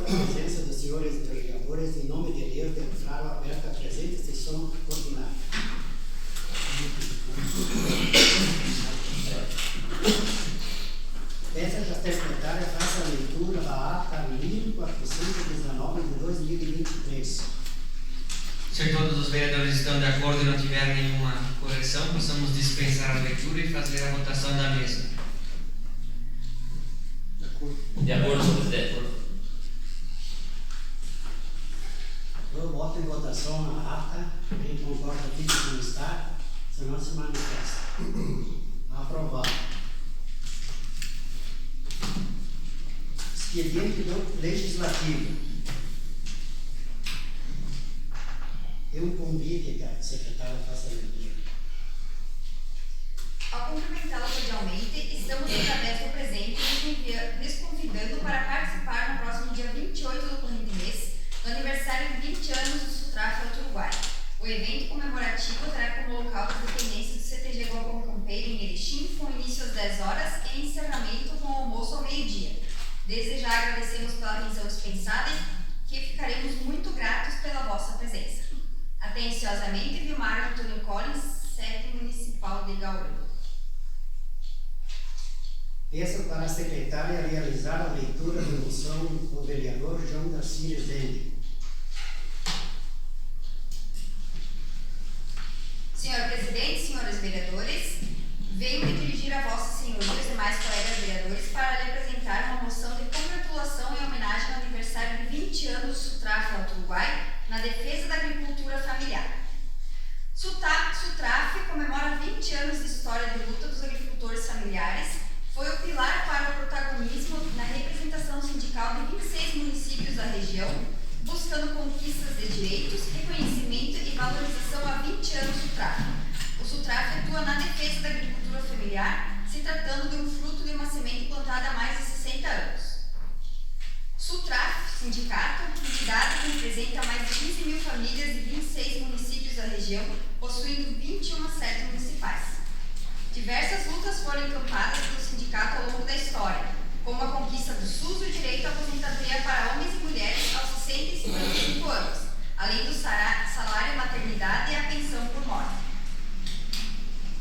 a presença dos senhores vereadores, em nome de Deus, declaro aberta a presente sessão ordinária. Peço que a secretária faça a leitura da ata 1419 de 2023. Se todos os vereadores estão de acordo e não tiver nenhuma correção, possamos dispensar a leitura e fazer a votação da mesma. De acordo, senhor presidente. Eu boto em votação a ata. Quem concorda fica como está, senão se manifesta. Aprovado. Expediente legislativo. Eu convido que a secretária faça a leitura. Ao cumprimentá-la cordialmente, estamos através do presente lhes convidando para participar no próximo dia 28 do corrente mês, no aniversário de 20 anos do SUTRAF Alto Uruguai. O evento comemorativo terá como local as dependências do CTG Galpão Campeiro em Erechim, com início às 10 horas e encerramento com almoço ao meio-dia. Desde já agradecemos pela atenção dispensada e que ficaremos muito gratos pela vossa presença. Atenciosamente, Vilmar Antônio Collins, sede municipal de Gaúcho. Peço para a secretária realizar a leitura da moção do vereador João Darcy Rezende. Senhor presidente, senhores vereadores, venho me dirigir a vossas senhorias e demais colegas vereadores para lhe apresentar uma moção de congratulação em homenagem ao aniversário de 20 anos do SUTRAF Alto Uruguai na defesa da agricultura familiar. SUTRAF comemora 20 anos de história de luta dos agricultores familiares. Foi o pilar para o protagonismo na representação sindical de 26 municípios da região, buscando conquistas de direitos, reconhecimento e valorização há 20 anos do SUTRAF. O SUTRAF atua na defesa da agricultura familiar, se tratando de um fruto de uma semente plantada há mais de 60 anos. SUTRAF, sindicato, entidade que representa mais de 15 mil famílias de 26 municípios da região, possuindo 21 sedes municipais. Diversas lutas foram encampadas pelo sindicato ao longo da história, como a conquista do SUS e o direito à aposentadoria para homens e mulheres aos 60 e 55 anos, além do salário maternidade e a pensão por morte.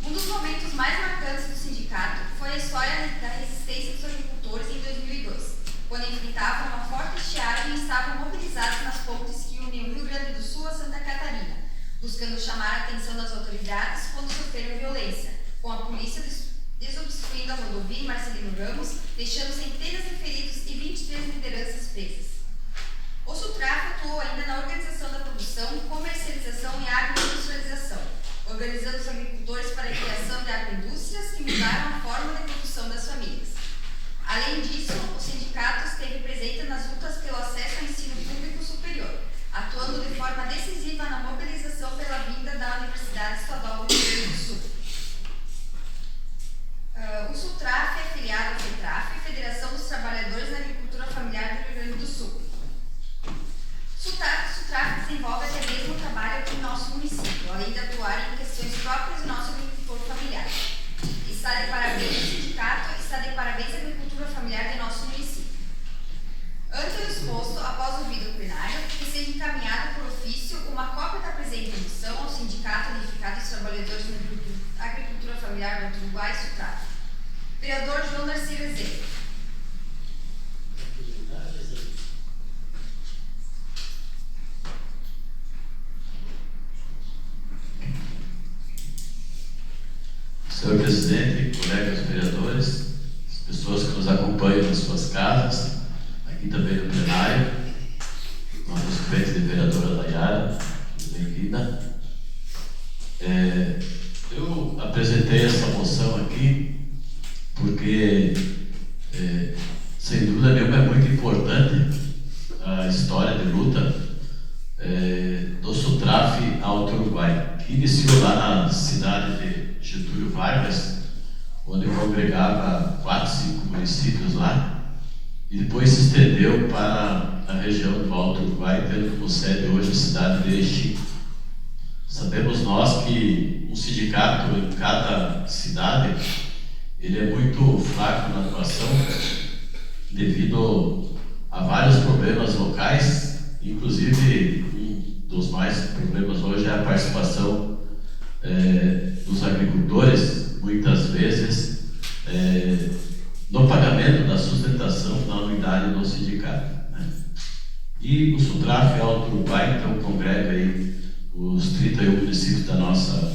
Um dos momentos mais marcantes do sindicato foi a história da resistência dos agricultores em 2002, quando enfrentavam uma forte estiagem e estavam mobilizados nas pontes que unem o Rio Grande do Sul a Santa Catarina, buscando chamar a atenção das autoridades quando sofreram violência, com a polícia desobstruindo a rodovia em Marcelino Ramos, deixando centenas de feridos e 23 lideranças presas. O SUTRAF atuou ainda na organização da produção, comercialização e agroindustrialização, organizando os agricultores para a criação de agroindústrias que mudaram a forma de produção das famílias. Além disso, o sindicato esteve presente nas lutas pelo acesso ao ensino público superior, atuando de forma decisiva na mobilização pela vinda da Universidade Estadual do Rio Grande do Sul. O SUTRAF é filiado ao FETRAF, Federação dos Trabalhadores da Agricultura Familiar do Rio Grande do Sul. SUTRAF desenvolve até mesmo o trabalho aqui em nosso município, além de atuar em questões próprias do nosso agricultor familiar. Está de parabéns o sindicato, está de parabéns a agricultura familiar de nosso município. Ante o exposto, após o vídeo plenário, que seja encaminhado por ofício uma cópia da presente moção ao Sindicato Unificado dos Trabalhadores da Agricultura Familiar do Alto Uruguai, SUTRAF. Vereador João Darcy Rezende. Senhor presidente, colegas vereadores, as pessoas que nos acompanham nas suas casas, aqui também no plenário, nossa suplente de vereadora Dayara, bem-vinda. Eu apresentei essa moção aqui porque, sem dúvida nenhuma, é muito importante a história de luta do SUTRAF Alto Uruguai, que iniciou lá na cidade de Getúlio Vargas, onde congregava 4, 5 municípios lá, e depois se estendeu para a região do Alto Uruguai, tendo como sede hoje a cidade de Erechim. Sabemos nós que um sindicato em cada cidade ele é muito fraco na atuação devido há vários problemas locais, inclusive um dos mais problemas hoje é a participação dos agricultores, muitas vezes, no pagamento da sustentação da anuidade do sindicato, né? E o SUTRAF Alto Uruguai, então, congrega aí os 31 municípios da nossa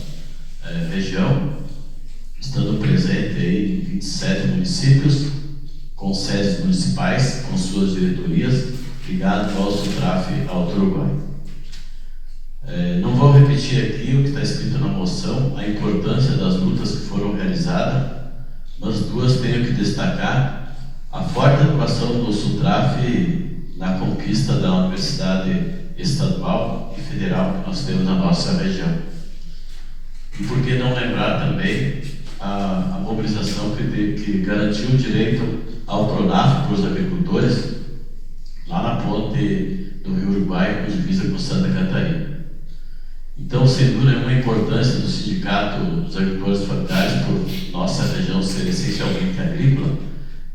região, estando presente aí em 27 municípios, com sedes municipais, com suas diretorias, ligados ao SUTRAF Alto Uruguai. Não vou repetir aqui o que está escrito na moção, a importância das lutas que foram realizadas, mas duas tenho que destacar: a forte atuação do SUTRAF na conquista da universidade estadual e federal que nós temos na nossa região. E por que não lembrar também a mobilização que garantiu o direito ao PRONAF para os agricultores, lá na ponte do Rio Uruguai, com divisa com Santa Catarina. Então, sem dúvida nenhuma, a importância do Sindicato dos Agricultores Familiares, por nossa região ser essencialmente agrícola,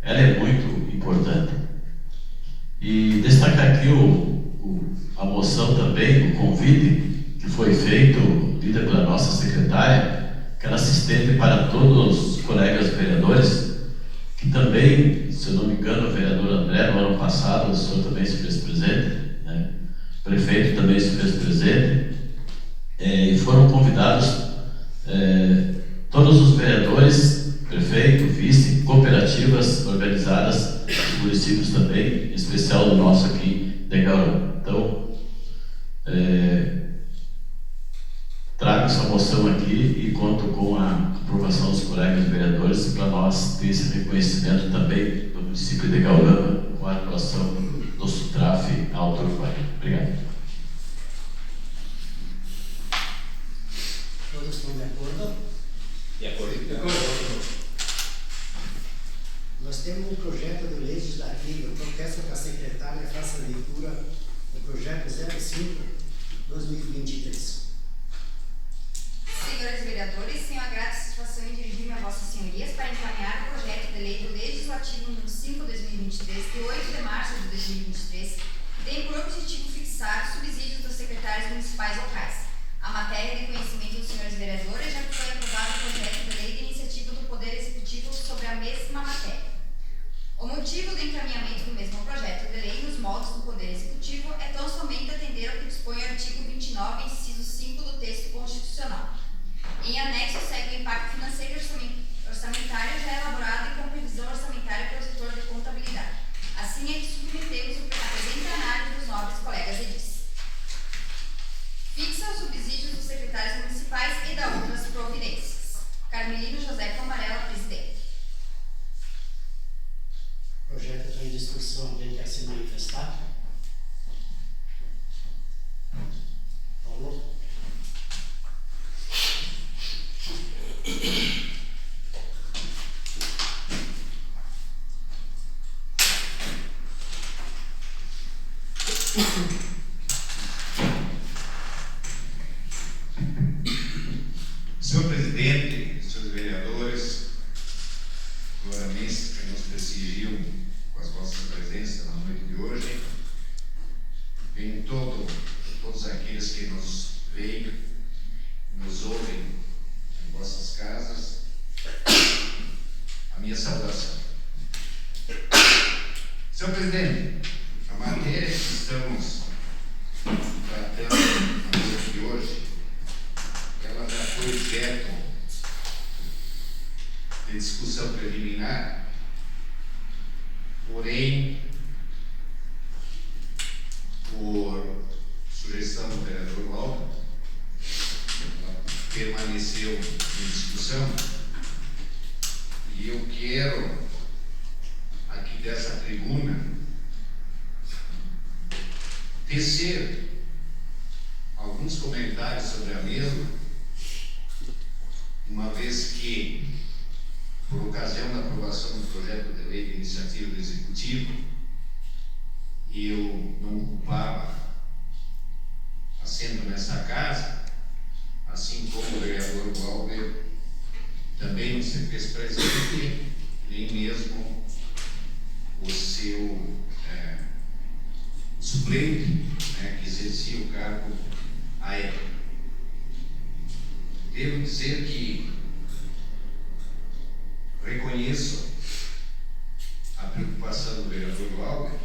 ela é muito importante. E destacar aqui a moção também, o convite que foi feito, lida pela nossa secretária, que ela se estende para todos os colegas vereadores, que também, se eu não me engano, o vereador André, no ano passado, o senhor também se fez presente, né? O prefeito também se fez presente, e foram convidados todos os vereadores, prefeito, vice, cooperativas organizadas dos municípios também, em especial do nosso aqui de Gaurão. Então, trago essa moção aqui e conto com a aprovação dos colegas vereadores para nós ter esse reconhecimento também do município de Gaurama com a atuação do SUTRAF Alto Uruguai. Obrigado. Todos estão de acordo? De acordo. Nós temos um projeto de legislativo, eu peço que a secretária faça a leitura do projeto 05/2023. Senhores vereadores, tenho a grata satisfação em dirigir-me a vossas senhorias para encaminhar o projeto de lei do Legislativo número 5/2023, de 8 de março de 2023, que tem por objetivo fixar subsídios dos secretários municipais locais. A matéria de conhecimento dos senhores vereadores já foi aprovado o projeto de lei de iniciativa do Poder Executivo sobre a mesma matéria. O motivo do encaminhamento do mesmo projeto de lei nos moldes do Poder Executivo é tão somente atender ao que dispõe o artigo 29, inciso 5 do texto constitucional. Em anexo segue o impacto financeiro e orçamentário já elaborado e com previsão orçamentária pelo setor de contabilidade. Assim é que submetemos a presente análise dos nobres colegas edis. Fixa os subsídios dos secretários municipais e da outras providências. Carmelino José Camarela, presidente. O projeto está em discussão, alguém quer se manifestar? Paulo? Senhor presidente, senhores vereadores, goranistas que nos prestigiam com as vossas presenças na noite de hoje, bem todos aqueles que nos veem, nos ouvem em vossas casas, a minha saudação. Senhor presidente, a matéria que estamos tratando na noite de hoje, ela já foi objeto de discussão preliminar, porém, por sugestão do vereador Walter, ela permaneceu em discussão, e eu quero, aqui dessa tribuna, tecer alguns comentários sobre a mesma, uma vez que, por ocasião da aprovação do projeto de lei de iniciativa do Executivo, eu não ocupava assento nessa casa, assim como o vereador Walter também não se fez presente, nem mesmo o seu suplente, né, que exercia o cargo à época. Devo dizer que reconheço a preocupação do vereador Glauber,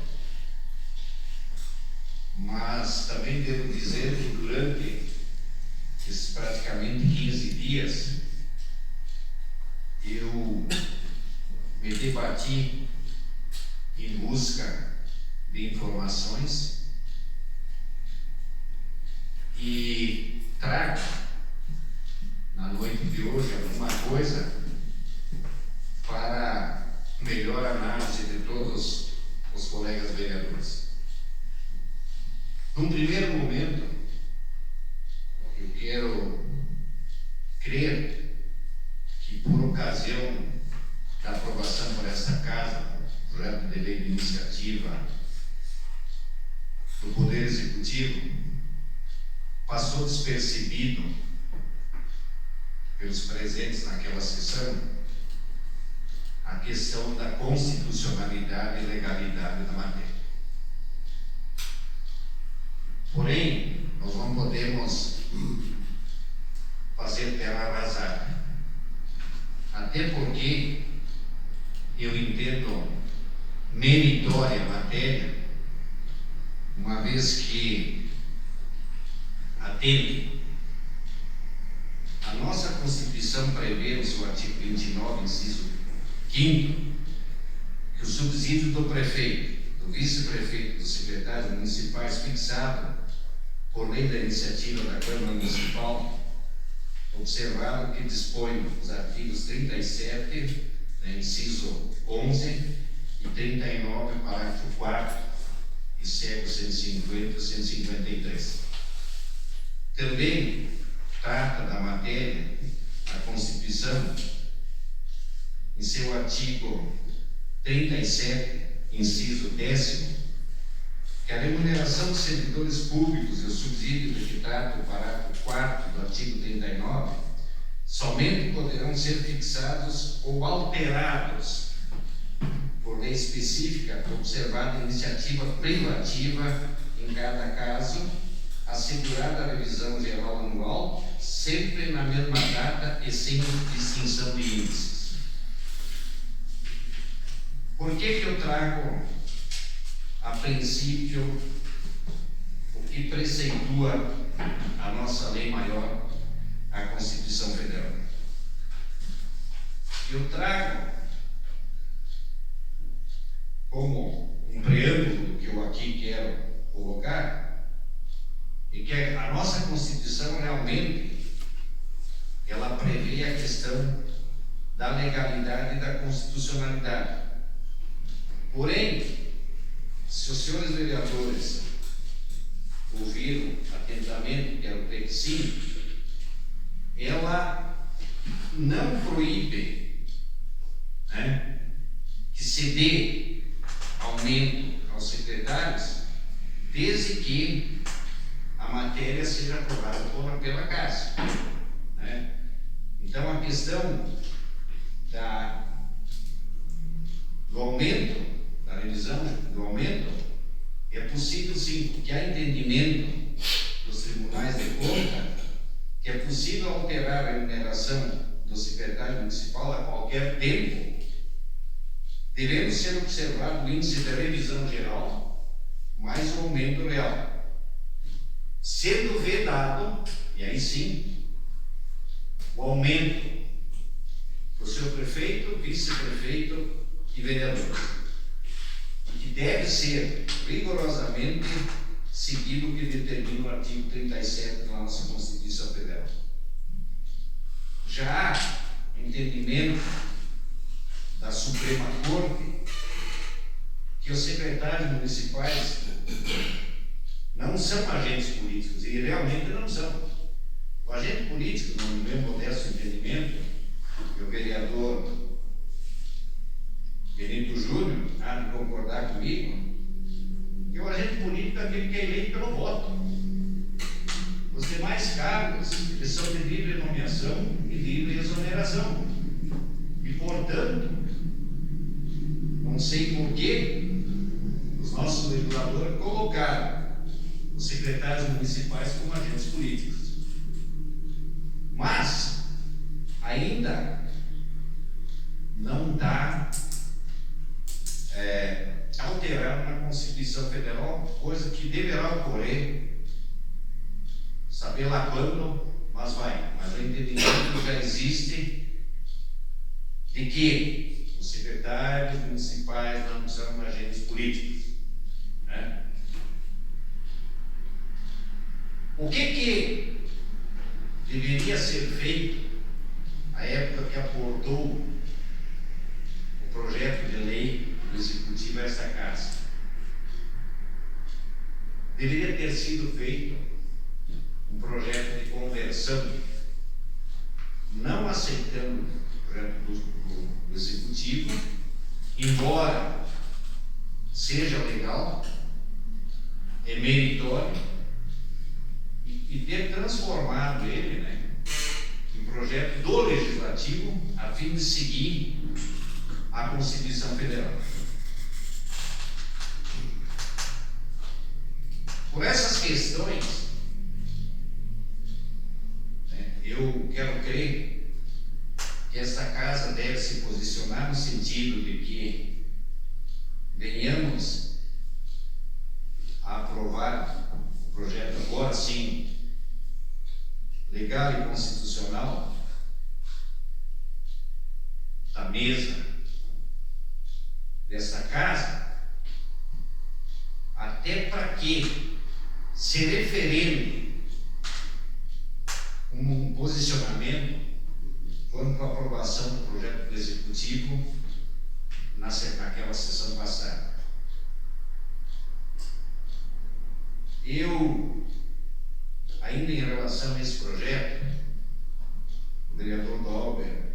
mas também devo dizer que durante esses praticamente 15 dias eu me debati em busca de informações e trago na noite de hoje alguma coisa para melhor análise de todos os colegas vereadores. Num primeiro momento, eu quero crer que por ocasião da aprovação por esta Casa, projeto de lei de iniciativa do Poder Executivo, passou despercebido pelos presentes naquela sessão a questão da constitucionalidade e legalidade da matéria. Porém, nós não podemos fazer terra arrasada, até porque eu entendo meritória a matéria, uma vez que atende. A nossa Constituição prevê no seu artigo 29, inciso 5º, que o subsídio do prefeito, do vice-prefeito, dos secretários municipais fixado por lei da iniciativa da Câmara Municipal, observado que dispõe os artigos 37, inciso 11 e 39, parágrafo 4º, e segue 150 e 153. Também trata da matéria a Constituição, em seu artigo 37, inciso 10º, que a remuneração dos servidores públicos e o subsídio de que trata o parágrafo 4º do artigo 39 somente poderão ser fixados ou alterados por lei específica, observada a iniciativa privativa em cada caso, assegurada a revisão geral anual, sempre na mesma data e sem distinção de índices. Por que eu trago a princípio o que preceitua a nossa lei maior, a Constituição Federal? Eu trago como um preâmbulo do que eu aqui quero colocar, e que a nossa Constituição realmente ela prevê a questão da legalidade e da constitucionalidade. Porém, se os senhores vereadores ouviram atentamente, quero crer que sim, ela não proíbe, né, que se dê aumento aos secretários, desde que a matéria seja aprovada pela Casa, né? Então, a questão do aumento, da revisão do aumento, é possível sim, porque há entendimento dos tribunais de conta que é possível alterar a remuneração do secretário municipal a qualquer tempo, devendo ser observado o índice de revisão geral mais o aumento real, sendo vedado, e aí sim, o aumento do seu prefeito, vice-prefeito e vereador, que deve ser rigorosamente seguido o que determina o artigo 37 da nossa Constituição Federal. Já há entendimento da Suprema Corte que os secretários municipais não são agentes políticos, e realmente não são. O agente político, no meu modesto entendimento, que o vereador Benito Júnior há de concordar comigo, que o agente político é aquele que é eleito pelo voto. Os demais cargos, eles são de livre nomeação e livre exoneração. E, portanto, não sei por que os nossos Reguladora colocaram os secretários municipais como agentes políticos. Mas ainda não está alterado na Constituição Federal, coisa que deverá ocorrer, saber lá quando, mas vai. Mas o entendimento já existe de que os secretários municipais não são agentes políticos, né? O que deveria ser feito à época que aportou o projeto de lei do Executivo a esta Casa? Deveria ter sido feito um projeto de conversão, não aceitando o projeto do Executivo, embora seja legal, é meritório, e ter transformado ele, né, em projeto do Legislativo a fim de seguir a Constituição Federal. Por essas questões, né, eu quero crer que esta Casa deve se posicionar no sentido de que venhamos a aprovar o projeto agora sim, legal e constitucional, da mesa desta Casa, até para que se referende um posicionamento quanto à aprovação do projeto do Executivo naquela sessão passada. Eu, ainda em relação a esse projeto, o vereador Dalber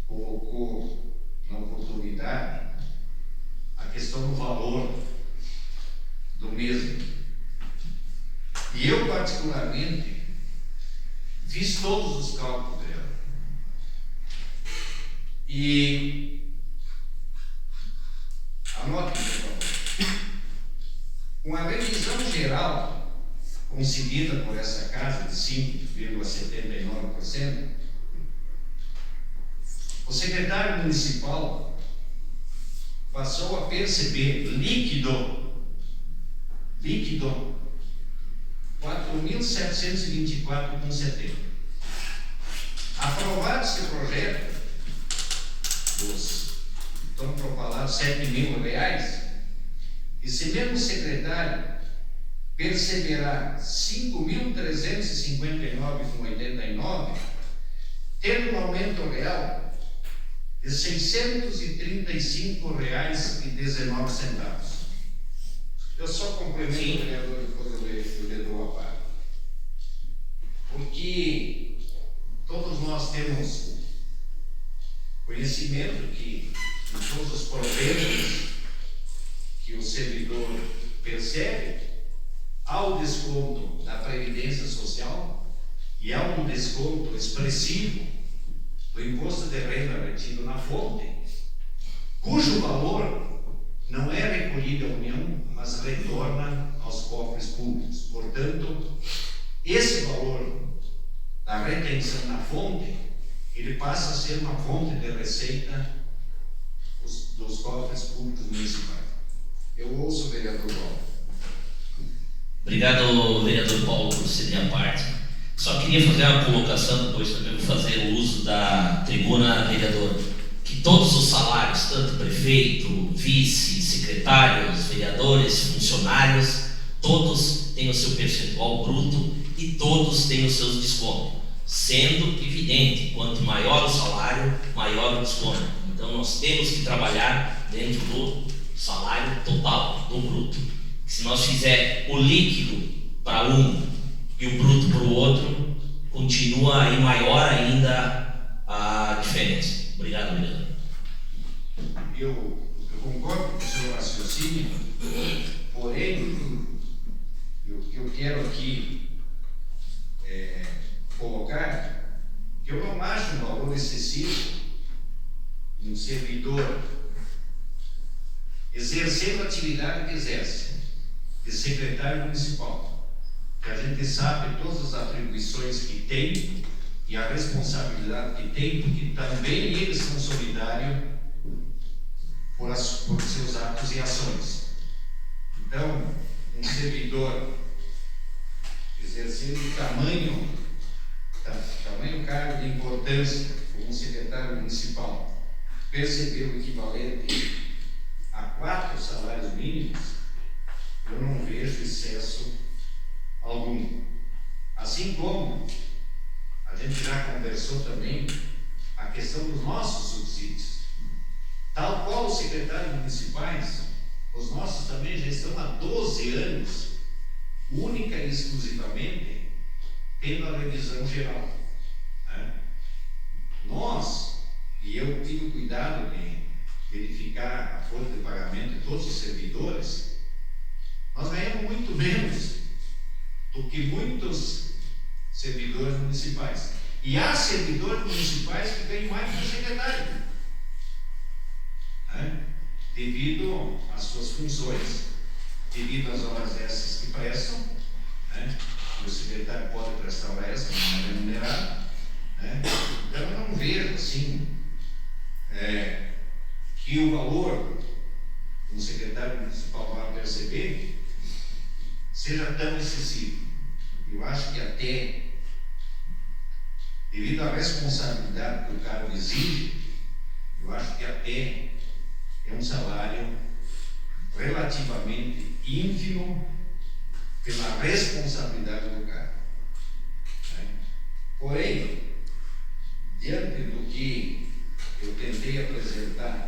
colocou na oportunidade a questão do valor do mesmo. E eu, particularmente, fiz todos os cálculos dela. E anotem, por favor. Com a revisão geral concedida por essa Casa de 5,79%, o secretário municipal passou a perceber líquido 4.724,70. Aprovado esse projeto dos tão propalados R$7.000, esse mesmo secretário perceberá 5.359,89, tendo um aumento real de R$635,19. Eu só complemento, vereador, depois eu lhe dou a parte. Porque todos nós temos conhecimento que em todos os problemas que o servidor percebe, há o desconto da Previdência Social e há um desconto expressivo do imposto de renda retido na fonte, cujo valor não é recolhido à União, mas retorna aos cofres públicos. Portanto, esse valor da retenção na fonte, ele passa a ser uma fonte de receita dos cofres públicos municipais. Eu ouço o vereador Paulo. Obrigado, vereador Paulo, por ceder a parte. Só queria fazer uma colocação, depois também vou fazer o uso da tribuna, vereador, que todos os salários, tanto prefeito, vice, secretários, vereadores, funcionários, todos têm o seu percentual bruto e todos têm os seus descontos, sendo evidente, quanto maior o salário, maior o desconto. Então nós temos que trabalhar dentro do salário total, do bruto. Se nós fizer o líquido para um e o bruto para o outro, continua aí maior ainda a diferença. Obrigado, vereador. Eu concordo com o seu raciocínio, porém, o que eu quero aqui colocar, que eu não acho um valor excessivo um servidor exercendo atividade facilidade que exerce de secretário municipal, que a gente sabe todas as atribuições que tem e a responsabilidade que tem, porque também eles são solidários por seus atos e ações. Então, um servidor exercendo o tamanho cargo de importância como um secretário municipal, perceber o equivalente a 4 salários mínimos, eu não vejo excesso algum. Assim como a gente já conversou também a questão dos nossos subsídios. Tal qual os secretários municipais, os nossos também já estão há 12 anos, única e exclusivamente, tendo a revisão geral. Né? Nós, e eu tive cuidado de verificar a folha de pagamento de todos os servidores, nós ganhamos muito menos do que muitos servidores municipais. E há servidores municipais que ganham mais que o secretário, né? Devido às suas funções, devido às horas extras que prestam, né? O secretário pode prestar hora extra, não é remunerado, né? Então eu não vejo assim que o valor que um secretário municipal vai perceber seja tão excessivo. Eu acho que até, devido à responsabilidade que o cargo exige, eu acho que até é um salário relativamente ínfimo pela responsabilidade do cargo. Né? Porém, diante do que eu tentei apresentar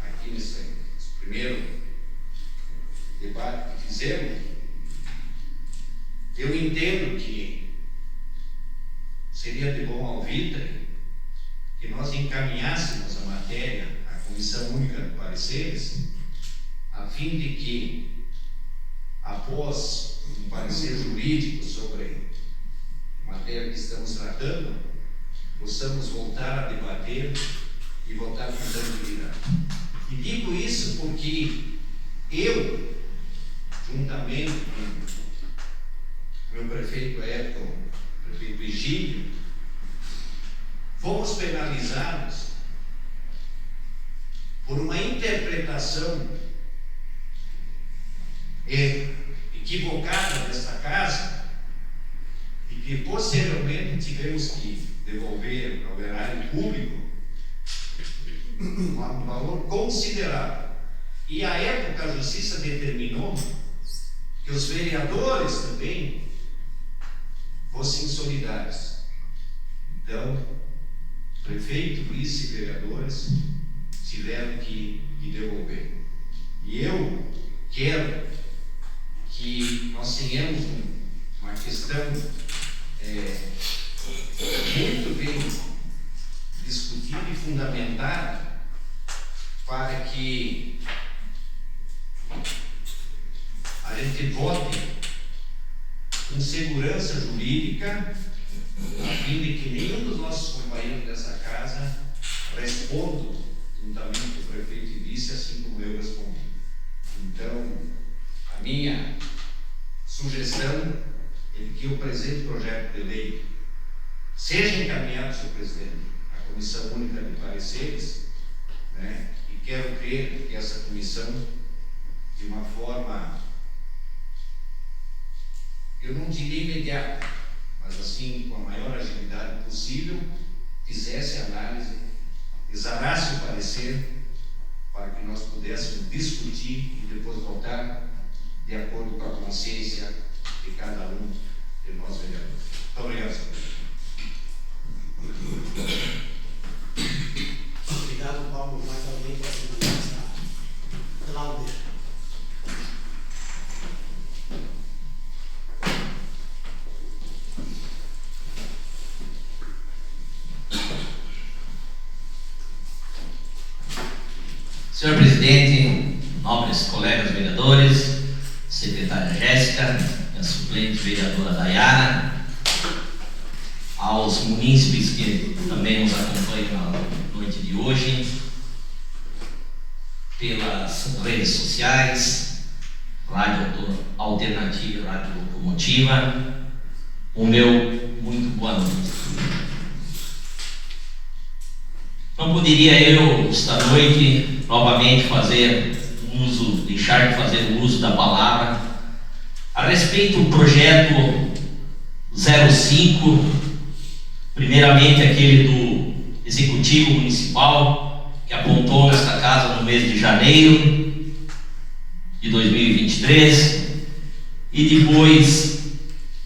aqui nesse primeiro debate que fizemos, eu entendo que seria de bom alvitre que nós encaminhássemos a matéria à Comissão Única de Pareceres, a fim de que, após um parecer jurídico sobre a matéria que estamos tratando, possamos voltar a debater e votar com tranquilidade. E digo isso porque eu, juntamente com o meu prefeito Edson, o prefeito Egídio, fomos penalizados por uma interpretação equivocada desta casa e que posteriormente tivemos que devolver ao erário público um valor considerável. E à época a Justiça determinou que os vereadores também fossem solidários. Então, prefeito, vice e vereadores tiveram que devolver. E eu quero que nós tenhamos uma questão muito bem discutida e fundamentada para que a gente vote com segurança jurídica, a fim de que nenhum dos nossos companheiros dessa casa responda juntamente com o prefeito e vice, assim como eu respondi. Então, a minha sugestão é que o presente projeto de lei seja encaminhado, senhor presidente, à Comissão Única de Pareceres, né? E quero crer que essa comissão, de uma forma, eu não diria imediata, mas assim, com a maior agilidade possível, fizesse análise, exarasse o parecer, para que nós pudéssemos discutir e depois votar de acordo com a consciência de cada um de nós vereadores. Muito obrigado, senhor presidente. Obrigado, Paulo. Mais alguém para se manifestar? Cláudia. Senhor presidente, nobres colegas vereadores, secretária Jéssica, a suplente vereadora Dayana, aos munícipes que também nos acompanham na noite de hoje, pelas redes sociais, Rádio Alternativa e Rádio Locomotiva, o meu muito boa noite. Não poderia eu, esta noite, novamente deixar de fazer o uso da palavra a respeito do projeto 05, primeiramente aquele do Executivo Municipal, que apontou nesta casa no mês de janeiro de 2023, e depois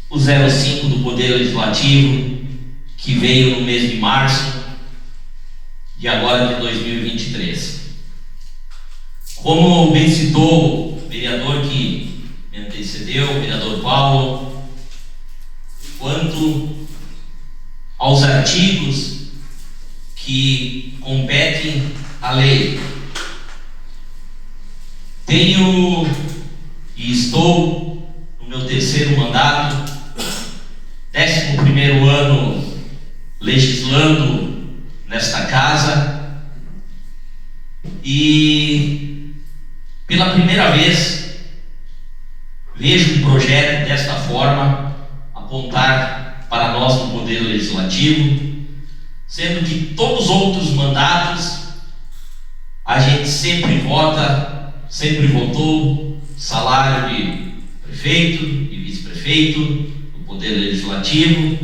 o 05 do Poder Legislativo, que veio no mês de março de agora de 2023. Como bem citou o vereador que me antecedeu, o vereador Paulo, quanto aos artigos que competem à lei, tenho e estou no meu terceiro mandato, 11º ano legislando nesta casa, e pela primeira vez vejo um projeto desta forma apontar para nós no Poder Legislativo, sendo que todos os outros mandatos a gente sempre votou salário de prefeito e vice-prefeito no Poder Legislativo,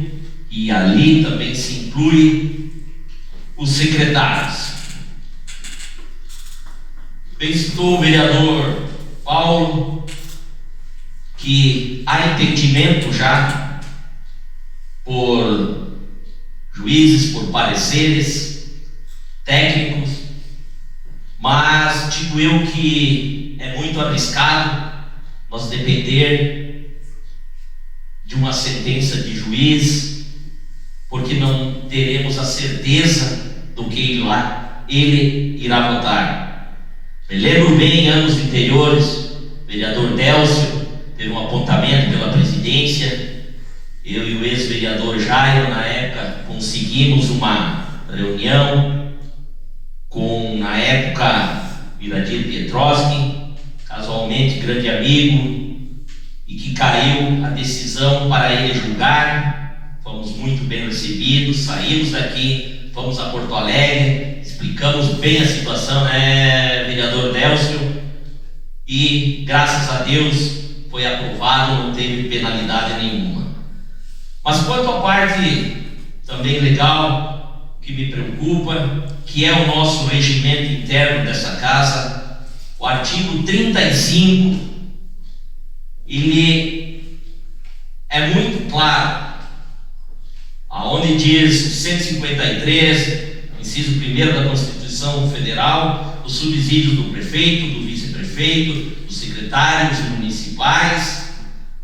e ali também se inclui os secretários. Bem citou o vereador Paulo que há entendimento já por juízes, por pareceres técnicos, mas digo eu que é muito arriscado nós depender de uma sentença de juiz, porque não teremos a certeza do que ele irá votar. Me lembro bem, em anos anteriores, o vereador Délcio teve um apontamento pela presidência. Eu e o ex-vereador Jairo, na época, conseguimos uma reunião com, na época, Viradir Pietrowski, casualmente grande amigo, e que caiu a decisão para ele julgar. Fomos muito bem recebidos, saímos daqui, fomos a Porto Alegre, explicamos bem a situação, né, vereador Délcio, e graças a Deus foi aprovado, não teve penalidade nenhuma. Mas quanto à parte também legal, que me preocupa, que é o nosso regimento interno dessa casa, o artigo 35, ele é muito claro, aonde diz 153, inciso 1º da Constituição Federal, os subsídios do prefeito, do vice-prefeito, dos secretários municipais,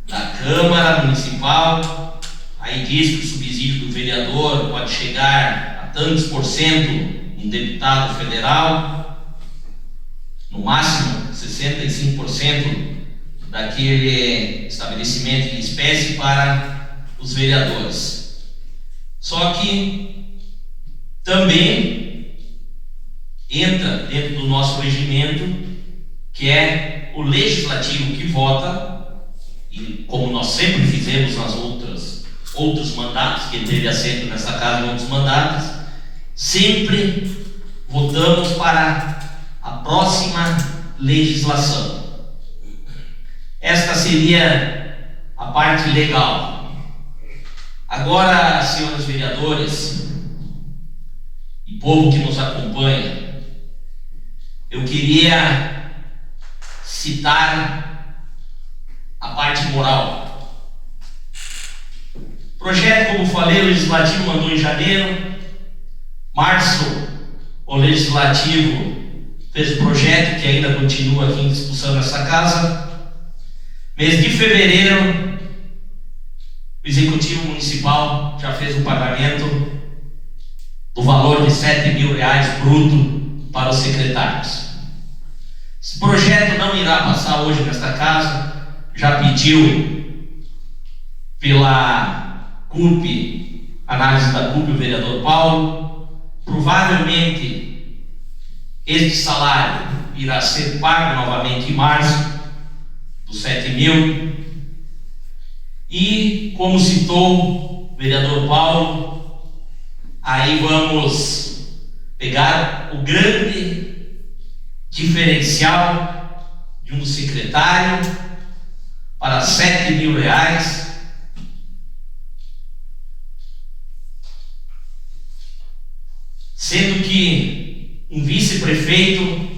da Câmara Municipal. Aí diz que o subsídio do vereador pode chegar a tantos por cento um deputado federal, no máximo 65% daquele estabelecimento de espécie para os vereadores. Só que também entra dentro do nosso regimento, que é o legislativo que vota, e como nós sempre fizemos nas outros mandatos, que teve assento nessa casa em outros mandatos, sempre votamos para a próxima legislação. Esta seria a parte legal. Agora, senhores vereadores e povo que nos acompanha, eu queria citar a parte moral. O projeto, como falei, o Legislativo mandou em janeiro. Março, o Legislativo fez o projeto, que ainda continua aqui em discussão nessa casa. Mês de fevereiro, o Executivo Municipal já fez o pagamento do valor de R$7.000 bruto para os secretários. Esse projeto não irá passar hoje nesta casa, já pediu pela CUP, análise da CUP, o vereador Paulo. Provavelmente Este salário irá ser pago novamente em março, dos 7 mil. E, como citou o vereador Paulo, aí vamos pegar o grande diferencial de um secretário para 7 mil reais. Sendo que um vice-prefeito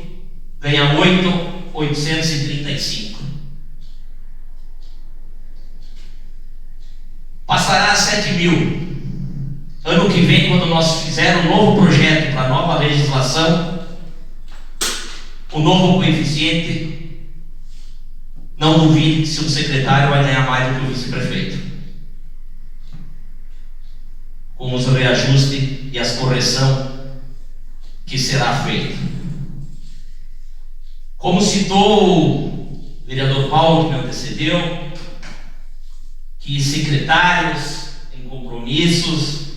ganha 8.835. Passará a 7 mil. Ano que vem, quando nós fizermos um novo projeto para a nova legislação, o novo coeficiente, não duvide que se o secretário vai ganhar mais do que o vice-prefeito, com os reajustes e as correções que será feita. Como citou o vereador Paulo, que me antecedeu, que secretários em compromissos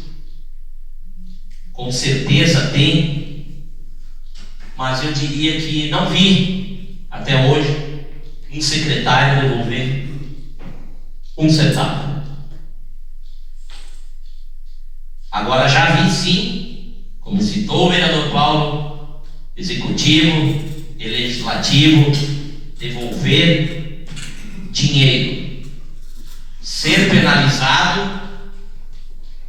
com certeza tem, mas eu diria que não vi até hoje um secretário devolver um centavo. Agora já vi sim, como citou o vereador Paulo, executivo e legislativo devolver dinheiro, ser penalizado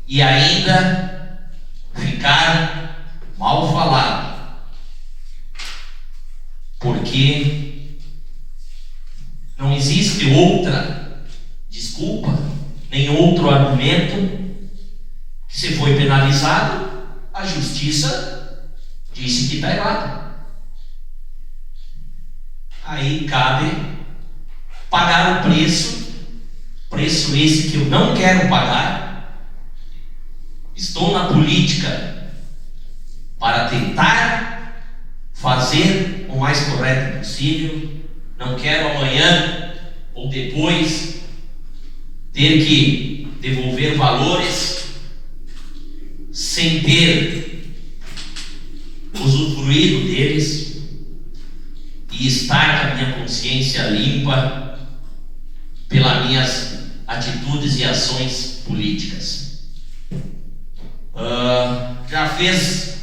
e ainda ficar mal falado, porque não existe outra desculpa, nem outro argumento. Que se foi penalizado, a justiça disse que está errado. Aí cabe pagar o preço esse que eu não quero pagar. Estou na política para tentar fazer o mais correto possível. Não quero amanhã ou depois ter que devolver valores sem ter usufruído deles e estar com a minha consciência limpa pelas minhas atitudes e ações políticas. Já fez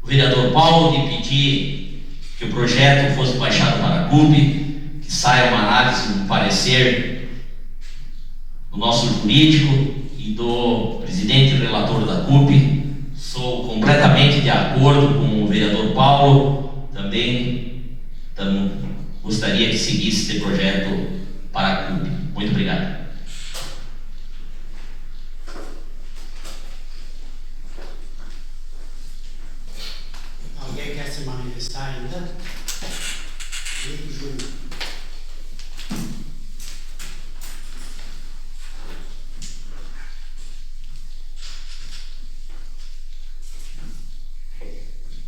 o vereador Paulo de pedir que o projeto fosse baixado para a CUP, que saia uma análise, um parecer do nosso jurídico e do presidente e relator da CUP. Sou completamente de acordo com o vereador Paulo. Também gostaria que seguisse este projeto para a CUP. Muito obrigado. Alguém quer se manifestar ainda? Diego Júnior.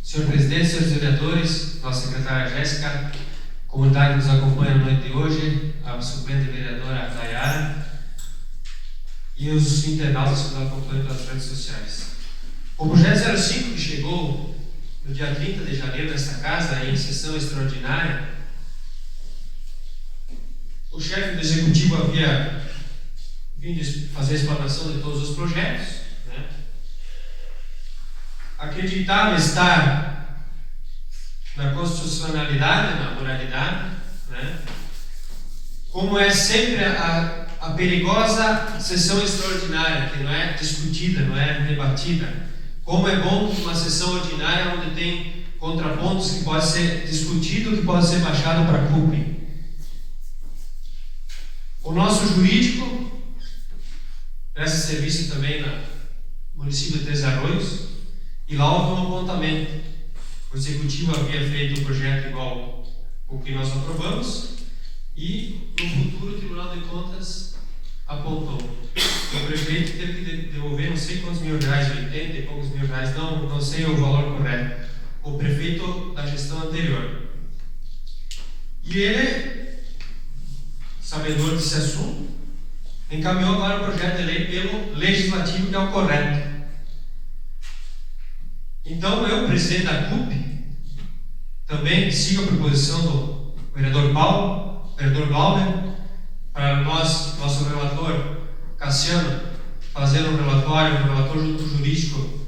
Senhor presidente, senhores vereadores, nossa secretária Jéssica, comunidade que nos acompanha na noite de hoje, a suplente vereadora Dayara e os internautas que nos acompanham pelas redes sociais. O projeto 05, que chegou no dia 30 de janeiro nesta casa, em sessão extraordinária, o chefe do executivo havia vindo fazer a explanação de todos os projetos, né? Acreditava estar na constitucionalidade, na moralidade, né? Como é sempre a perigosa sessão extraordinária, que não é discutida, não é debatida. Como é bom uma sessão ordinária onde tem contrapontos que pode ser discutido, que pode ser baixado para a CUP. O nosso jurídico presta serviço também no município de Três Arroios, e lá houve um apontamento. O executivo havia feito um projeto igual o que nós aprovamos, e no futuro o Tribunal de Contas apontou. O prefeito teve que devolver não sei quantos mil reais, 80 e poucos mil reais, não sei o valor correto. O prefeito da gestão anterior. E ele, sabedor desse assunto, encaminhou agora o projeto de lei pelo legislativo, que é o correto. Então eu, presidente da CUP, Também siga a proposição do vereador Paulo, vereador Glauber, para nosso relator Cassiano, fazer um relator jurídico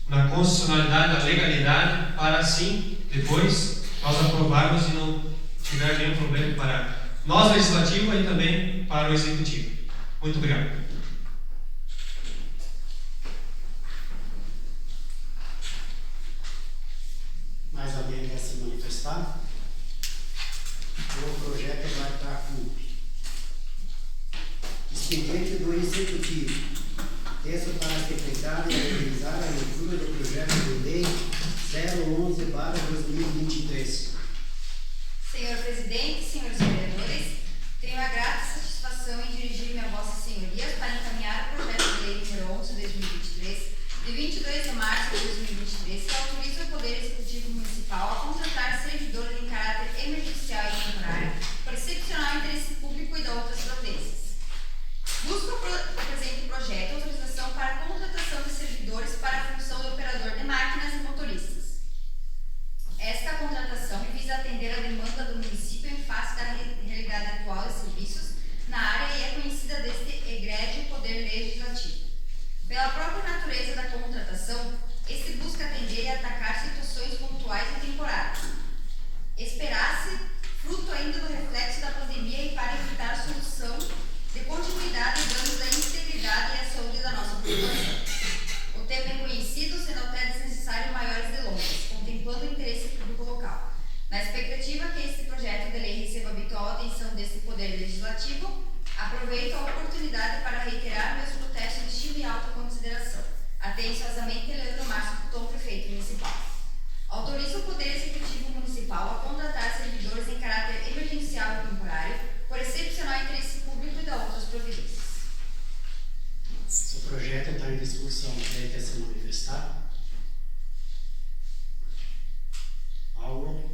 na constitucionalidade, na legalidade, para assim, depois, nós aprovarmos e não tiver nenhum problema para nós, legislativo, e também para o executivo. Muito obrigado. Mais alguém quer se manifestar? O projeto vai para a CUP. Expediente do Executivo. Texto para secretário e realizar a leitura do projeto de lei 011/2023. Senhor Presidente, senhores vereadores, tenho a grata satisfação em dirigir-me a Vossas Senhorias para encaminhar o projeto de lei número 11/2023, de 22 de março de 2023, que autoriza o Poder Executivo Municipal a contratar servidores em caráter emergencial e temporário por excepcional interesse público e de outras providências. Busca o presente projeto a autorização para a contratação de servidores para a função de operador de máquinas e motoristas. Esta contratação visa atender a demanda do município em face da realidade atual de serviços na área e é conhecida deste egrégio Poder Legislativo. Pela própria natureza da contratação, este busca atender e atacar situações pontuais e temporárias. Esperasse, fruto ainda do reflexo da pandemia e para evitar solução de continuidade e danos à integridade e à saúde da nossa população. O tema é conhecido, sendo até desnecessário maiores delongas, contemplando o interesse público local. Na expectativa que este projeto de lei receba a habitual atenção deste Poder Legislativo, aproveito a oportunidade para reiterar meus protestos de estima e alta consideração. Atenciosamente, Leandro Márcio Couton, prefeito municipal. Autoriza o Poder Executivo Municipal a contratar servidores em caráter emergencial e temporário por excepcional interesse público e de outras providências. Se o projeto está em discussão, quem quer se manifestar? Paulo?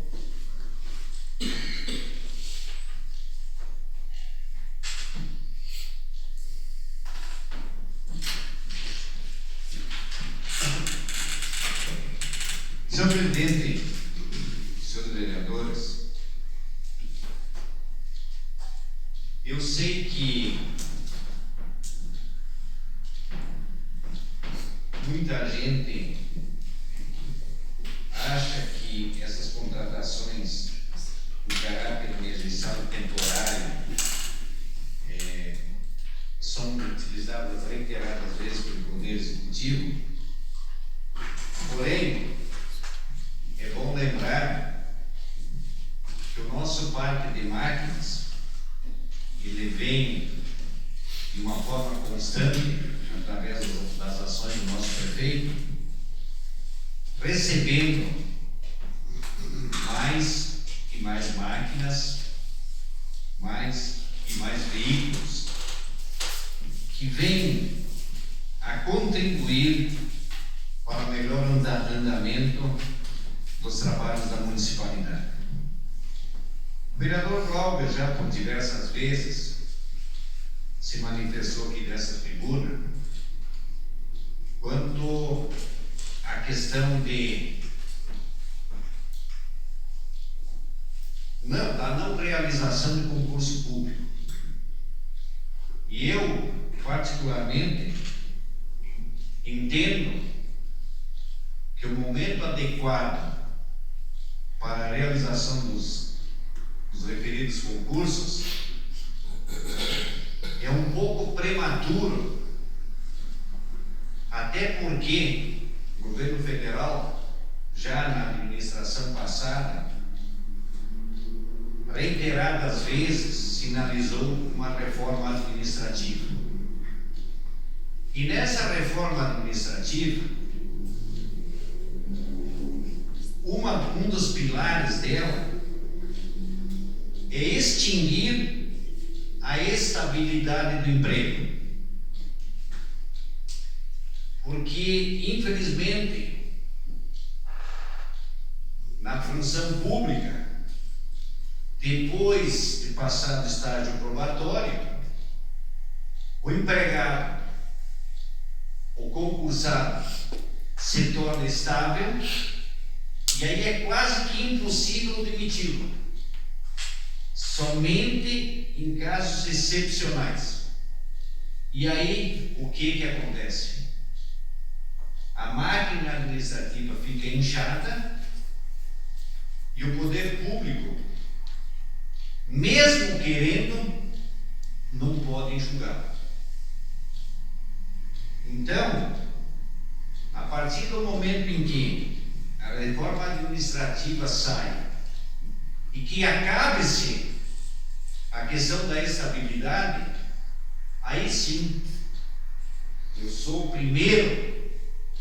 Senhor Presidente, senhores vereadores, eu sei que muita gente acha que essas contratações de caráter emergencial e temporário são utilizadas reiteradas vezes pelo Poder Executivo. Porém, é bom lembrar que o nosso parque de máquinas, ele vem de uma forma constante, através das ações do nosso prefeito, recebendo mais e mais máquinas, mais e mais veículos, que vêm a contribuir para o melhor andamento dos trabalhos da municipalidade. O vereador Glauber já por diversas vezes se manifestou aqui dessa tribuna quanto à questão da não realização de concurso público. E eu, particularmente, entendo que o momento adequado para a realização dos referidos concursos é um pouco prematuro, até porque o governo federal, já na administração passada, reiteradas vezes sinalizou uma reforma administrativa. E nessa reforma administrativa, um dos pilares dela é extinguir a estabilidade do emprego. Porque, infelizmente, na função pública, depois de passar do estágio probatório, o empregado, o concursado, se torna estável E aí é quase que impossível demiti-lo. Somente em casos excepcionais. E aí, o que acontece? A máquina administrativa fica inchada e o poder público, mesmo querendo, não pode enxugá-lo. Então, a partir do momento em que a reforma administrativa sai e que acabe-se a questão da estabilidade, aí sim, eu sou o primeiro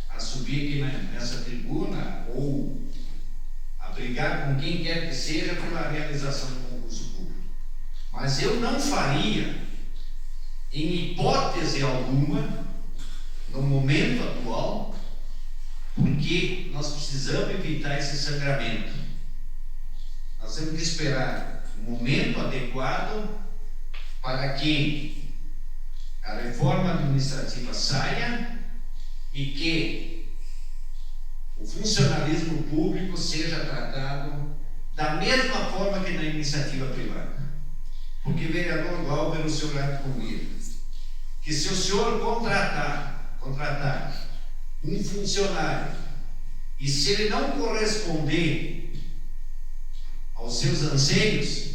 a subir aqui nessa tribuna ou a brigar com quem quer que seja pela realização do concurso público. Mas eu não faria, em hipótese alguma, no momento atual, porque nós precisamos evitar esse sangramento. Nós temos que esperar o momento adequado para que a reforma administrativa saia e que o funcionalismo público seja tratado da mesma forma que na iniciativa privada. Porque, vereador Glauber, o senhor há de comigo, que se o senhor contratar um funcionário e se ele não corresponder aos seus anseios,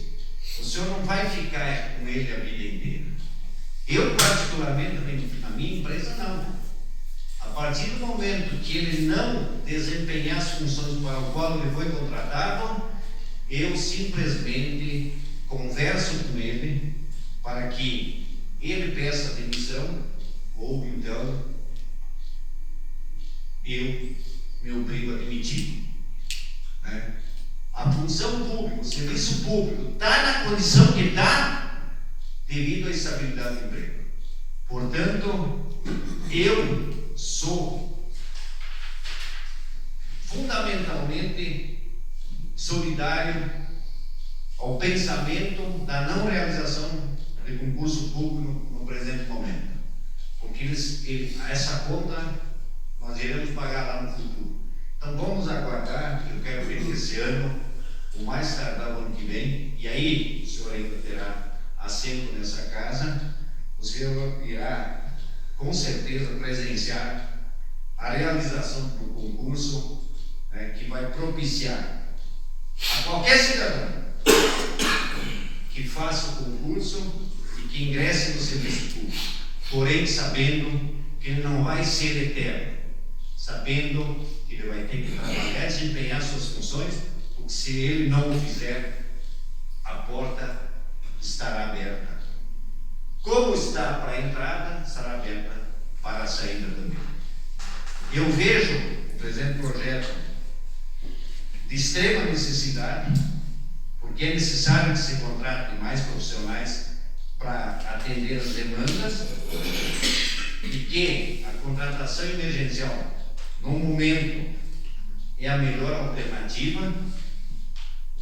o senhor não vai ficar com ele a vida inteira. Eu, particularmente, na minha empresa, não. A partir do momento que ele não desempenhar as funções para o qual ele foi contratado, eu simplesmente converso com ele para que ele peça demissão ou então eu me obrigo a demitir. Né? A função pública, o serviço público está na condição que está devido à estabilidade do emprego. Portanto, eu sou fundamentalmente solidário ao pensamento da não realização de concurso público no presente momento, porque essa conta nós iremos pagar lá no futuro. Então vamos aguardar, eu quero ver que esse ano, o mais tardar o ano que vem, e aí o senhor ainda terá assento nessa casa, o senhor irá com certeza presenciar a realização do concurso, né, que vai propiciar a qualquer cidadão que faça o concurso e que ingresse no serviço público, porém sabendo que ele não vai ser eterno, sabendo que ele vai ter que trabalhar, desempenhar suas funções, porque se ele não o fizer, a porta estará aberta. Como está para a entrada, estará aberta para a saída também. Eu vejo o presente projeto de extrema necessidade, porque é necessário que se contrate mais profissionais para atender as demandas e que a contratação emergencial, no momento, é a melhor alternativa,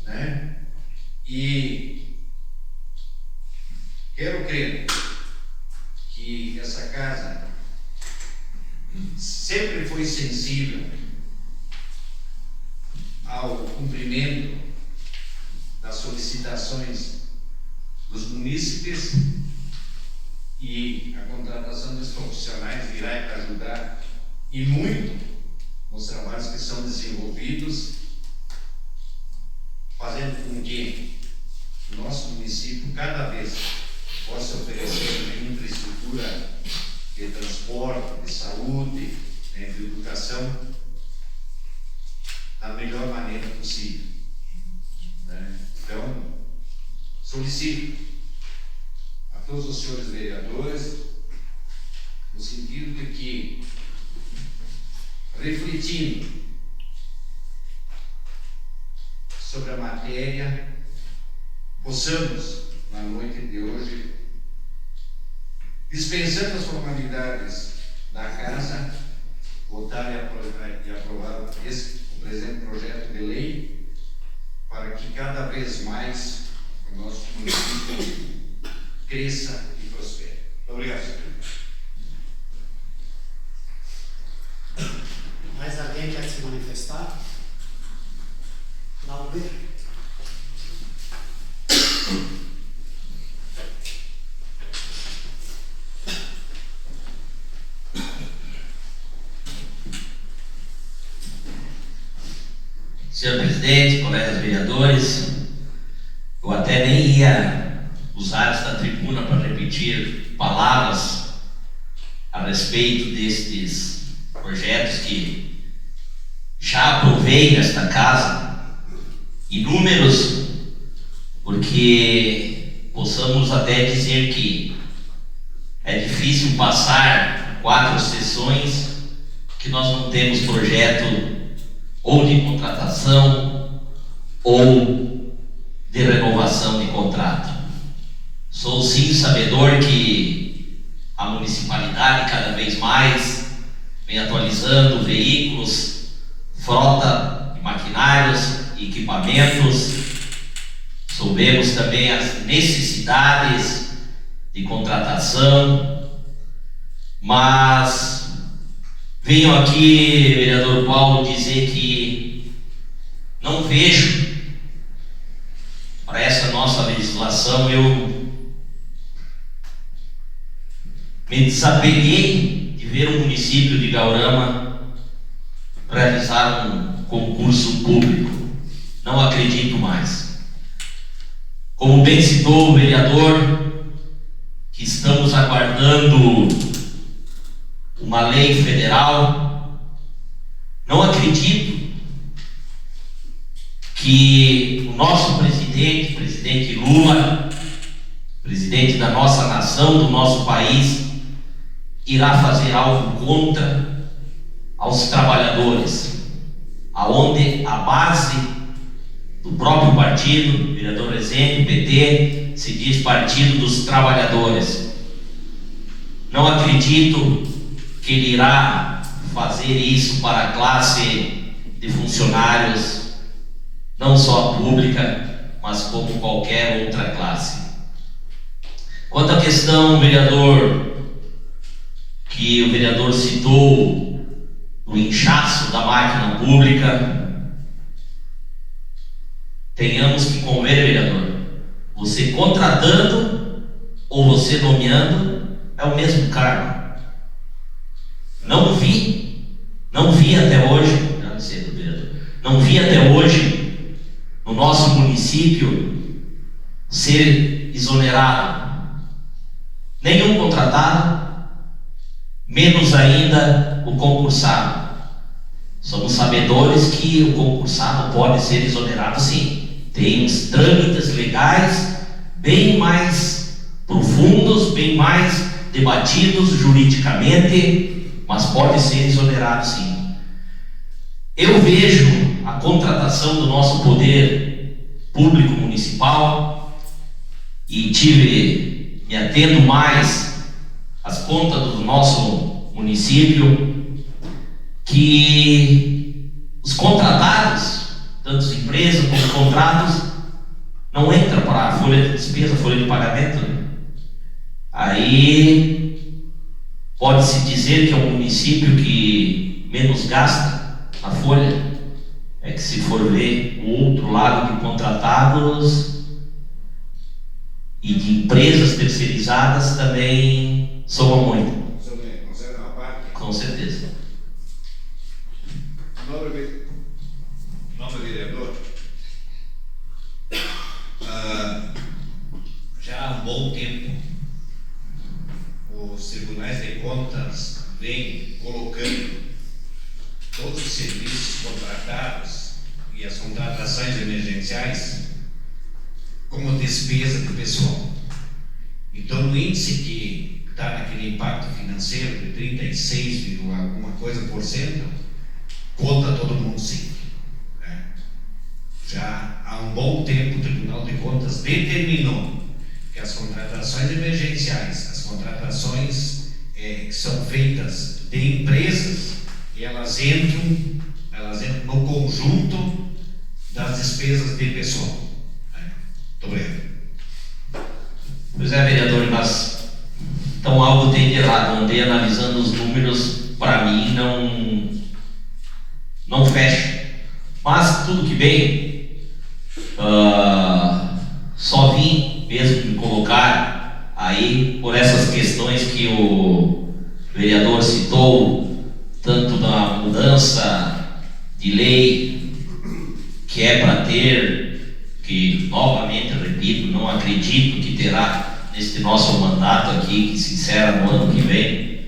né? E quero crer que essa casa sempre foi sensível ao cumprimento das solicitações dos munícipes, e a contratação dos profissionais irá ajudar e muito nos trabalhos que são desenvolvidos, fazendo com que o nosso município cada vez possa oferecer uma infraestrutura de transporte, de saúde, né, de educação da melhor maneira possível. Né? Então, solicito a todos os senhores vereadores, no sentido de que, refletindo sobre a matéria, possamos, na noite de hoje, dispensando as formalidades da casa, votar e aprovar o presente projeto de lei, para que cada vez mais o nosso município cresça e prospere. Muito obrigado, senhor. Mais alguém quer se manifestar? Senhor presidente, colegas vereadores, eu até nem ia usar esta tribuna para repetir palavras a respeito destes projetos que já aprovei nesta casa, inúmeros, porque possamos até dizer que é difícil passar 4 sessões que nós não temos projeto ou de contratação ou de renovação de contrato. Sou sim sabedor que a municipalidade cada vez mais vem atualizando veículos, frota de maquinários e equipamentos. Soubemos também as necessidades de contratação, mas venho aqui, vereador Paulo, dizer que não vejo para essa nossa legislação. Eu me desapeguei de ver o município de Guaurama realizar um concurso público. Não acredito mais. Como bem citou o vereador, que estamos aguardando uma lei federal, não acredito que o nosso presidente Lula, presidente da nossa nação, do nosso país, irá fazer algo contra aos trabalhadores, aonde a base do próprio partido, vereador Rezende, PT, se diz Partido dos Trabalhadores. Não acredito que ele irá fazer isso para a classe de funcionários, não só a pública, mas como qualquer outra classe. Quanto à questão, vereador, que o vereador citou, do inchaço da máquina pública, tenhamos que conver, vereador, você contratando ou você nomeando é o mesmo cargo. Não vi até hoje, não vi até hoje no nosso município ser exonerado nenhum contratado, menos ainda o concursado. Somos sabedores que o concursado pode ser exonerado, sim. Tem uns trâmites legais bem mais profundos, bem mais debatidos juridicamente, mas pode ser exonerado, sim. Eu vejo a contratação do nosso poder público municipal e me atendo mais às contas do nosso município, que os contratados, tanto empresas como contratos, não entram para a folha de despesa, folha de pagamento, né? Aí pode-se dizer que é um município que menos gasta na folha. É que se for ver o outro lado de contratados e de empresas terceirizadas, também soma muito. Conserva uma parte. Com certeza. Nobre vereador, já há um bom tempo os tribunais de contas vêm colocando todos os serviços contratados e as contratações emergenciais como despesa do pessoal. Então, no índice que está naquele impacto financeiro de 36, alguma coisa por cento, conta todo mundo sim. Né? Já há um bom tempo o Tribunal de Contas determinou que as contratações emergenciais, as contratações que são feitas de empresas, elas entram no conjunto das despesas de pessoal. Né? Muito obrigado. Pois é, vereador, mas então algo tem de errado. Andei analisando os números, para mim não fecha. Mas tudo que bem, só vim mesmo me colocar aí por essas questões que o vereador citou, tanto da mudança de lei que é para ter, que novamente repito, não acredito que terá neste nosso mandato aqui, que se encerra no ano que vem.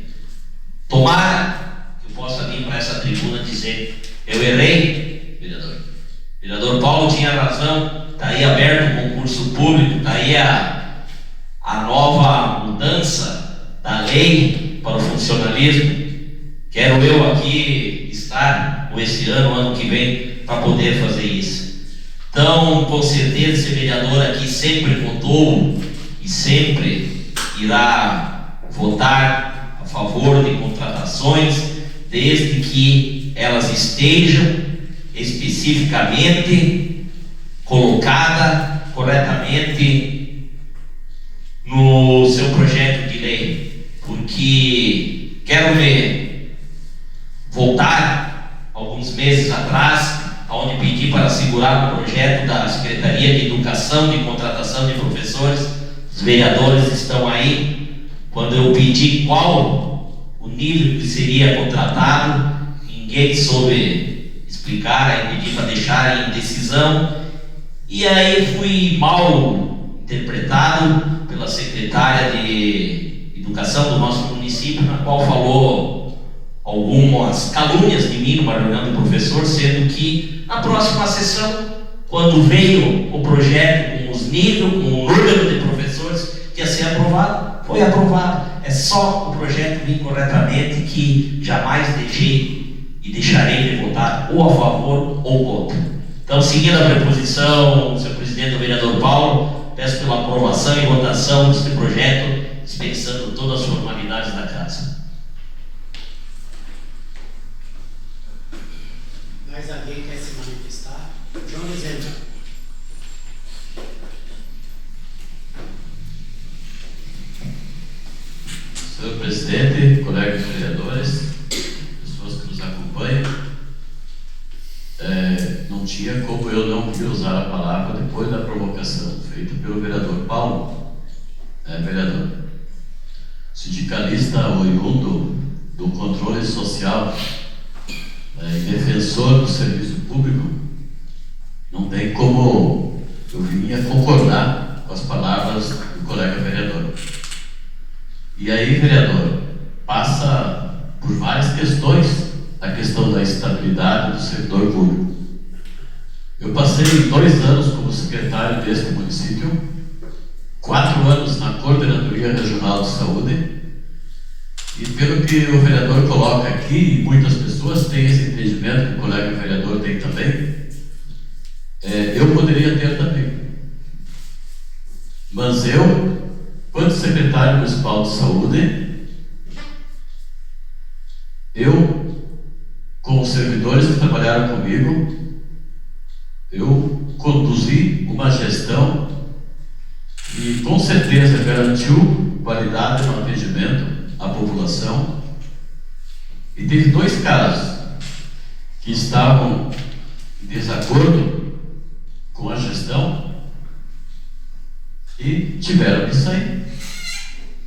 Tomara que eu possa vir para essa tribuna dizer: eu errei, vereador. O vereador Paulo tinha razão, está aí aberto o concurso público, está aí a nova mudança da lei para o funcionalismo. Quero eu aqui estar esse ano que vem, para poder fazer isso. Então, com certeza, esse vereador aqui sempre votou e sempre irá votar a favor de contratações, desde que elas estejam especificamente colocadas corretamente no seu projeto de lei, porque quero ver voltar alguns meses atrás, onde pedi para segurar o projeto da Secretaria de Educação, de contratação de professores. Os vereadores estão aí. Quando eu pedi qual o nível que seria contratado, ninguém soube explicar, aí pedi para deixar em decisão, e aí fui mal interpretado pela secretária de Educação do nosso município, na qual falou algumas calúnias de mim numa reunião do professor, sendo que na próxima sessão, quando veio o projeto com os níveis, com o número de professores que ia ser aprovado, foi aprovado. É só o projeto vir corretamente que jamais deixei e deixarei de votar ou a favor ou contra. Então, seguindo a preposição, senhor presidente, o vereador Paulo, peço pela aprovação e votação deste projeto, dispensando todas as formalidades da casa. Mais alguém quer se manifestar? João Dezembro. Senhor presidente, colegas vereadores, pessoas que nos acompanham, não tinha como eu não usar a palavra depois da provocação feita pelo vereador Paulo. Vereador, sindicalista oriundo do controle social, defensor do serviço público, não tem como eu vinha concordar com as palavras do colega vereador. E aí, vereador, passa por várias questões a questão da estabilidade do servidor público. Eu passei 2 anos como secretário deste município, 4 anos na Coordenadoria Regional de Saúde, e pelo que o vereador coloca aqui, e muitas pessoas têm esse entendimento, que o colega vereador tem também, eu poderia ter também. Mas eu, quando secretário municipal de saúde, eu, com os servidores que trabalharam comigo, eu conduzi uma gestão e com certeza garantiu qualidade no atendimento à população. E teve 2 casos que estavam em desacordo com a gestão e tiveram que sair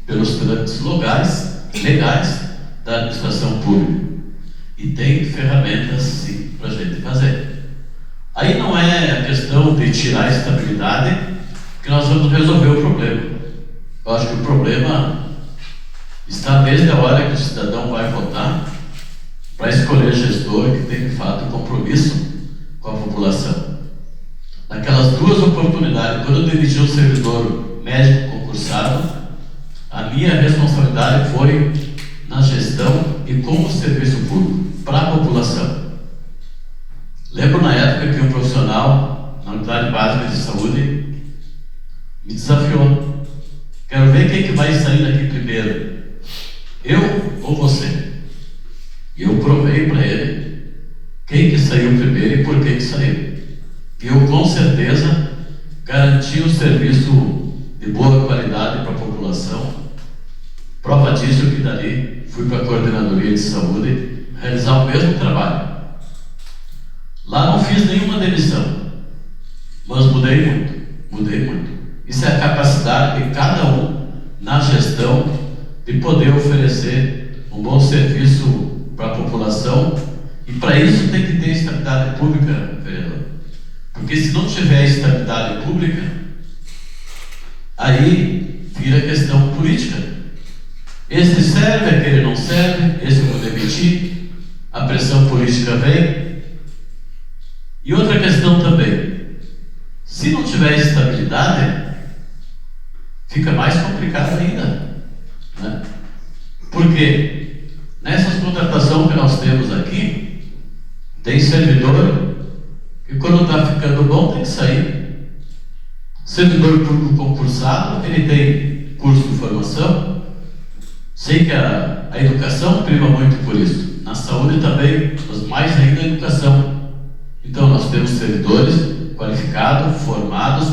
pelos trâmites legais da administração pública. E tem ferramentas sim para a gente fazer. Aí não é a questão de tirar a estabilidade que nós vamos resolver o problema. Eu acho que o problema está desde a hora que o cidadão vai votar para escolher gestor que tem de fato compromisso com a população. Naquelas 2 oportunidades, quando eu dirigi um servidor médico concursado, a minha responsabilidade foi na gestão e com o serviço público para a população. Lembro na época que um profissional na unidade básica de saúde me desafiou: quero ver quem que vai sair daqui primeiro, eu ou você? E eu provei para ele quem que saiu primeiro e por que saiu. E eu com certeza garanti um serviço de boa qualidade para a população. Prova disso que dali fui para a Coordenadoria de Saúde realizar o mesmo trabalho. Lá não fiz nenhuma demissão, mas mudei muito. Isso é a capacidade de cada um na gestão de poder oferecer um bom serviço para a população, e para isso tem que ter estabilidade pública, vereador. Porque se não tiver estabilidade pública, aí vira questão política. Esse serve, aquele não serve, esse eu vou demitir, a pressão política vem. E outra questão também, se não tiver estabilidade, fica mais complicado ainda, né? Porque nessas contratações que nós temos aqui, tem servidor que quando está ficando bom tem que sair. Servidor público concursado, ele tem curso de formação. Sei que a educação prima muito por isso. Na saúde também, mas mais ainda a educação. Então nós temos servidores qualificados, formados,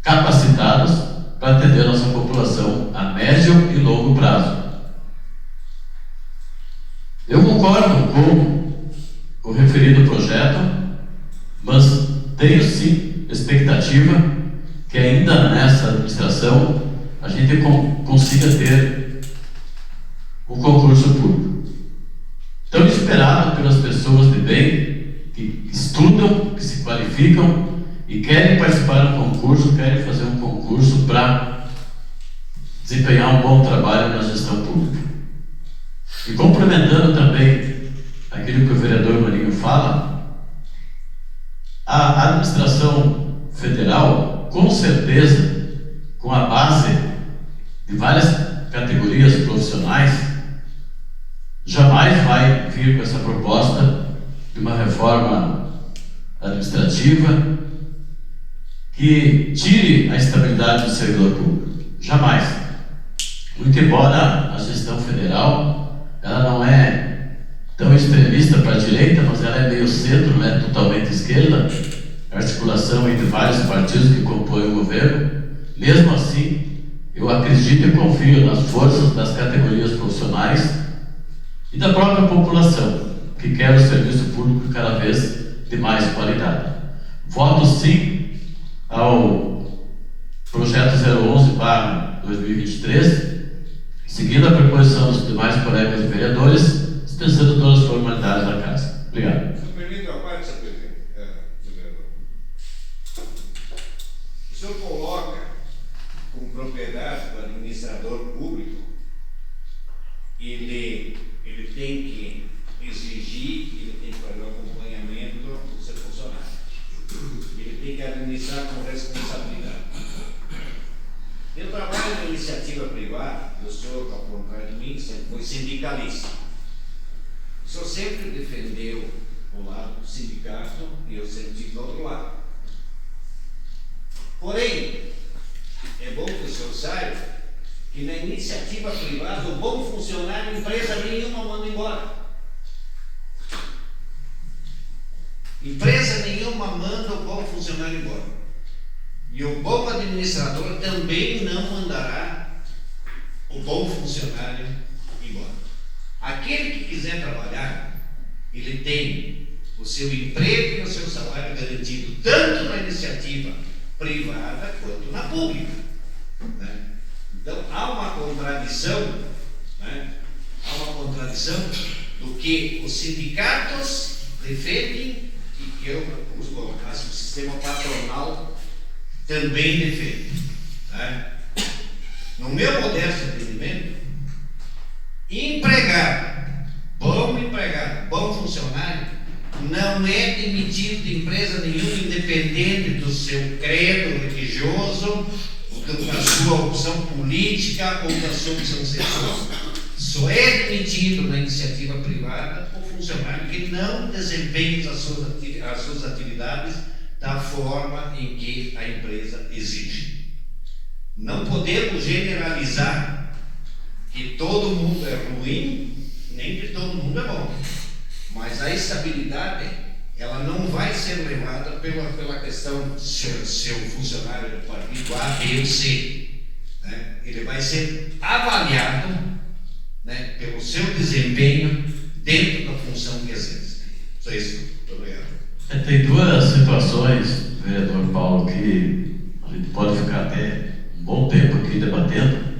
capacitados para atender a nossa população a médio e longo prazo. Eu concordo com o referido projeto, mas tenho sim expectativa que ainda nessa administração a gente consiga ter um concurso público. Tão esperado pelas pessoas de bem, que estudam, que se qualificam e querem participar de um concurso, querem fazer um concurso para desempenhar um bom trabalho na gestão pública. E complementando também aquilo que o vereador Marinho fala, a administração federal, com certeza, com a base de várias categorias profissionais, jamais vai vir com essa proposta de uma reforma administrativa que tire a estabilidade do servidor público. Jamais. Muito embora a gestão federal ela não é tão extremista para a direita, mas ela é meio centro, não é totalmente esquerda, articulação entre vários partidos que compõem o governo. Mesmo assim, eu acredito e confio nas forças das categorias profissionais e da própria população, que quer o serviço público cada vez de mais qualidade. Voto sim ao projeto 011/2023, seguindo a proposição dos demais colegas vereadores, dispensando todas as formalidades da casa. Obrigado. Se permite a parte, senhor presidente, vereador. O senhor coloca como propriedade do administrador público, ele tem que exigir, ele tem que fazer o acompanhamento do seu funcionário. Ele tem que administrar com responsabilidade. Eu trabalho na iniciativa privada, o senhor, ao contrário de mim, sempre foi sindicalista. O senhor sempre defendeu o lado do sindicato e eu sempre tive do outro lado. Porém, é bom que o senhor saiba que na iniciativa privada o bom funcionário, empresa nenhuma manda embora. Empresa nenhuma manda o bom funcionário embora. E o bom administrador também não mandará o bom funcionário embora. Aquele que quiser trabalhar, ele tem o seu emprego e o seu salário garantido, tanto na iniciativa privada quanto na pública, né? Então há uma contradição, né? Há uma contradição do que os sindicatos defendem e que eu propus colocar, o sistema patronal também defende, né? No meu modesto entendimento, empregado, bom funcionário, não é demitido de empresa nenhuma, independente do seu credo religioso, da sua opção política ou da sua opção sexual. Só é demitido na iniciativa privada o funcionário que não desempenha as suas atividades da forma em que a empresa exige. Não podemos generalizar que todo mundo é ruim, nem que todo mundo é bom. Mas a estabilidade, ela não vai ser levada pela questão se o funcionário é do partido A, B ou C, né? Ele vai ser avaliado, né, pelo seu desempenho dentro da função que exerce. Só isso. Muito obrigado. Tem duas situações, vereador Paulo, que a gente pode ficar até um bom tempo aqui debatendo.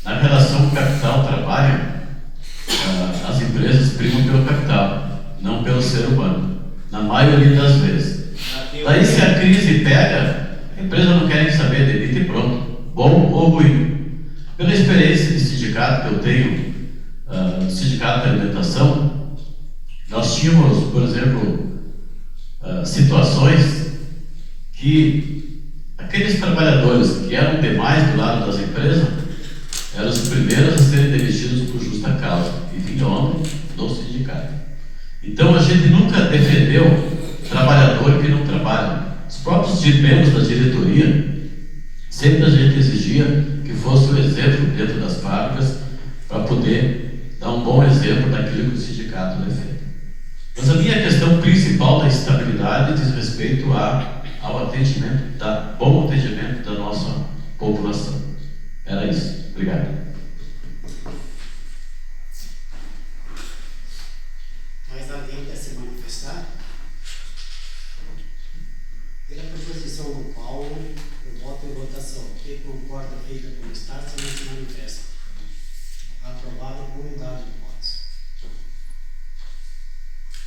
Na relação capital-trabalho, as empresas primam pelo capital, não pelo ser humano, na maioria das vezes. Daí pega, a empresa não quer nem saber, demite e pronto. Bom ou ruim. Pela experiência de sindicato que eu tenho, do sindicato de alimentação, nós tínhamos, por exemplo, situações que aqueles trabalhadores que eram demais do lado das empresas eram os primeiros a serem demitidos por justa causa e vinham do sindicato. Então a gente nunca defendeu trabalhador que não trabalha. Os próprios membros da diretoria, sempre a gente exigia que fosse um exemplo dentro das fábricas para poder dar um bom exemplo daquilo que o sindicato defende. Mas a minha questão principal da estabilidade diz respeito ao atendimento, bom atendimento da nossa população. Era isso. Obrigado. Mais alguém quer se manifestar? Pela proposição do Paulo, eu voto em votação. Quem concorda fica como está, se não se manifesta. Aprovado com unidade de votos.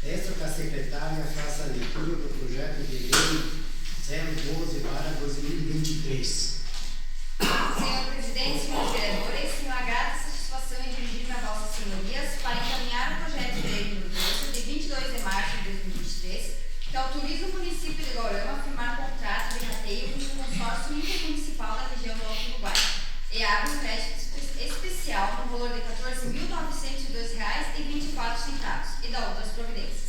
Peço que a secretária faça a leitura do projeto de lei 012 para 2023. Senhor presidente, senhores vereadores, tenho a grata satisfação em dirigir-me a vossas senhorias para encaminhar o projeto de lei número 12, de 22 de março de 2023, que autoriza o município de Guarama a firmar contrato de rateio com o consórcio intermunicipal da região do Alto Uruguai e abre um crédito especial no valor de R$ 14.902,24 e da outras providências.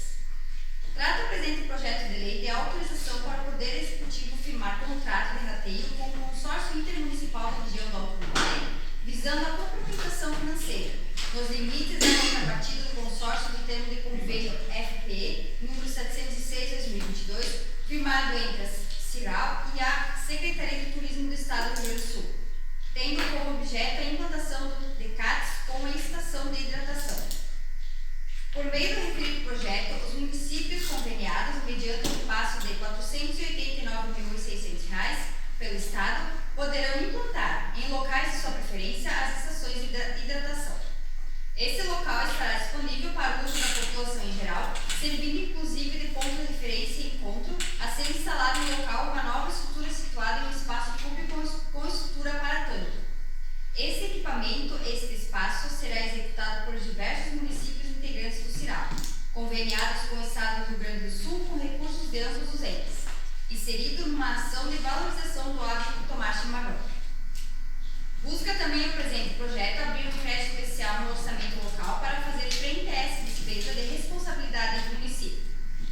Trata o presente projeto de lei de autorização para o Poder Executivo firmar contrato de rateio com o consórcio intermunicipal da região do Alto Uruguai, visando a complementação financeira, nos limites da contrapartida do consórcio do termo de convênio FPE, número 706/2022, firmado entre a CIRAL e a Secretaria de Turismo do Estado do Rio Grande do Sul, tendo como objeto a implantação do DECATS com a estação de hidratação. Por meio do referido projeto, os municípios conveniados, mediante um passo de R$ 489.600 pelo Estado, poderão implantar, em locais de sua preferência, as estações de hidratação. Esse local estará disponível para o uso da população em geral, servindo inclusive de ponto de referência e encontro, a ser instalada em local uma nova estrutura situada em um espaço público com estrutura para tanto. Esse equipamento, este espaço, será executado por diversos municípios integrantes do CIRAL, conveniados com o Estado do Rio Grande do Sul com recursos de ambos os entes, inserido numa ação de valorização do hábito do tomate chimarrão. Busca também o presente projeto abrir um crédito especial no orçamento local para fazer frente a essa despesa de responsabilidade do município,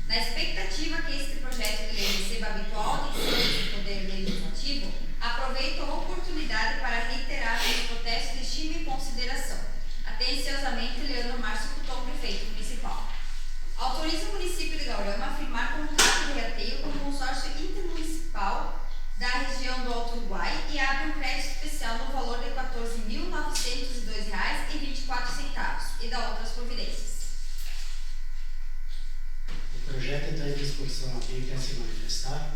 na expectativa que este projeto de lei receba habitual atenção do Poder Legislativo. Aproveito a oportunidade para reiterar meus protestos de estima e consideração. Atenciosamente, Leandro Márcio Couton, prefeito municipal. Autoriza o município de Guarama a firmar contrato de rateio com o consórcio intermunicipal da região do Alto Uruguai e abre um crédito especial no valor de R$ 14.902,24 e da outras providências. O projeto está em discussão. Alguém quer se manifestar?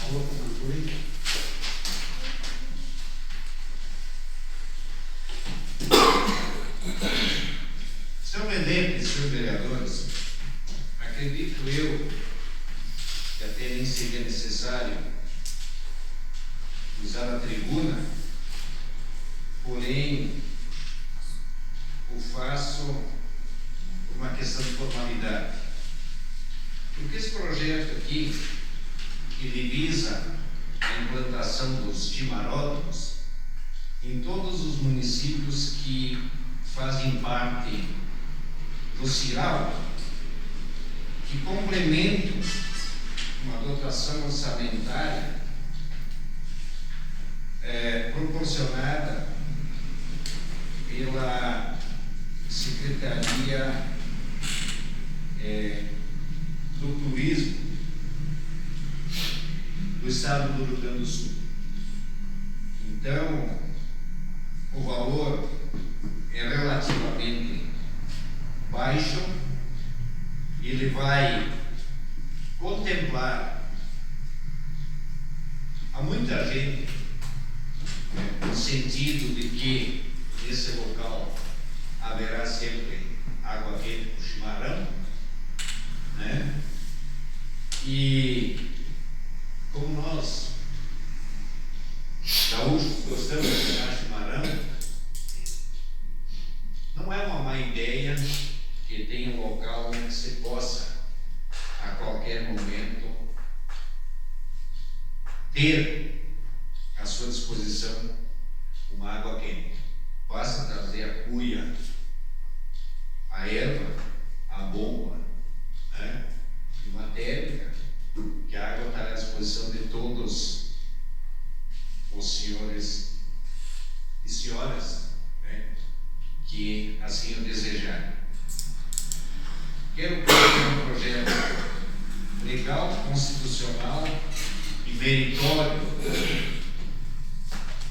Alô, Camanturi. Senhor presidente, senhores vereadores, acredito eu que até nem seria necessário usar a tribuna, porém o faço por uma questão de formalidade. Porque esse projeto aqui, ele visa a implantação dos chimaródromos em todos os municípios que fazem parte do CIRAL, que complementam uma dotação orçamentária proporcionada pela Secretaria do Turismo do Estado do Rio Grande do Sul. Então, o valor é relativamente baixo, ele vai contemplar a muita gente, no sentido de que nesse local haverá sempre água quente com chimarrão, né? E como nós, gaúchos, gostamos de pegar chimarrão, não é uma má ideia que tenha um local onde você possa, a qualquer momento, ter à sua disposição uma água quente. Basta trazer a cuia, a erva, a bomba, né? E uma térmica, que a água está à disposição de todos os senhores e senhoras, né? Que assim o desejarem. Quero propor um projeto legal, constitucional e meritório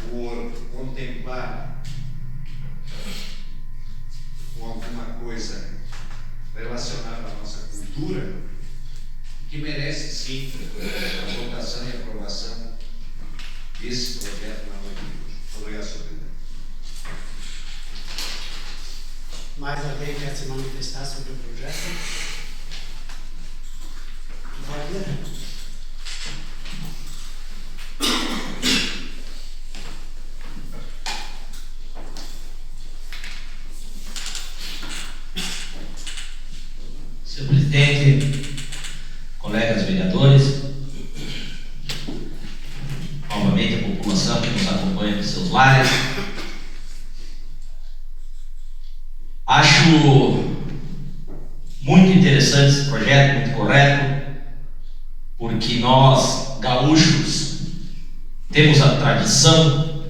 por contemplar com alguma coisa relacionada à nossa cultura, que merece sim a votação e aprovação desse projeto na noite de hoje. Obrigado, senhor presidente. Mais alguém quer se manifestar sobre o projeto? Wagner? Senhor presidente, colegas vereadores, novamente a população que nos acompanha nos seus lares, acho muito interessante esse projeto, muito correto, porque nós, gaúchos, temos a tradição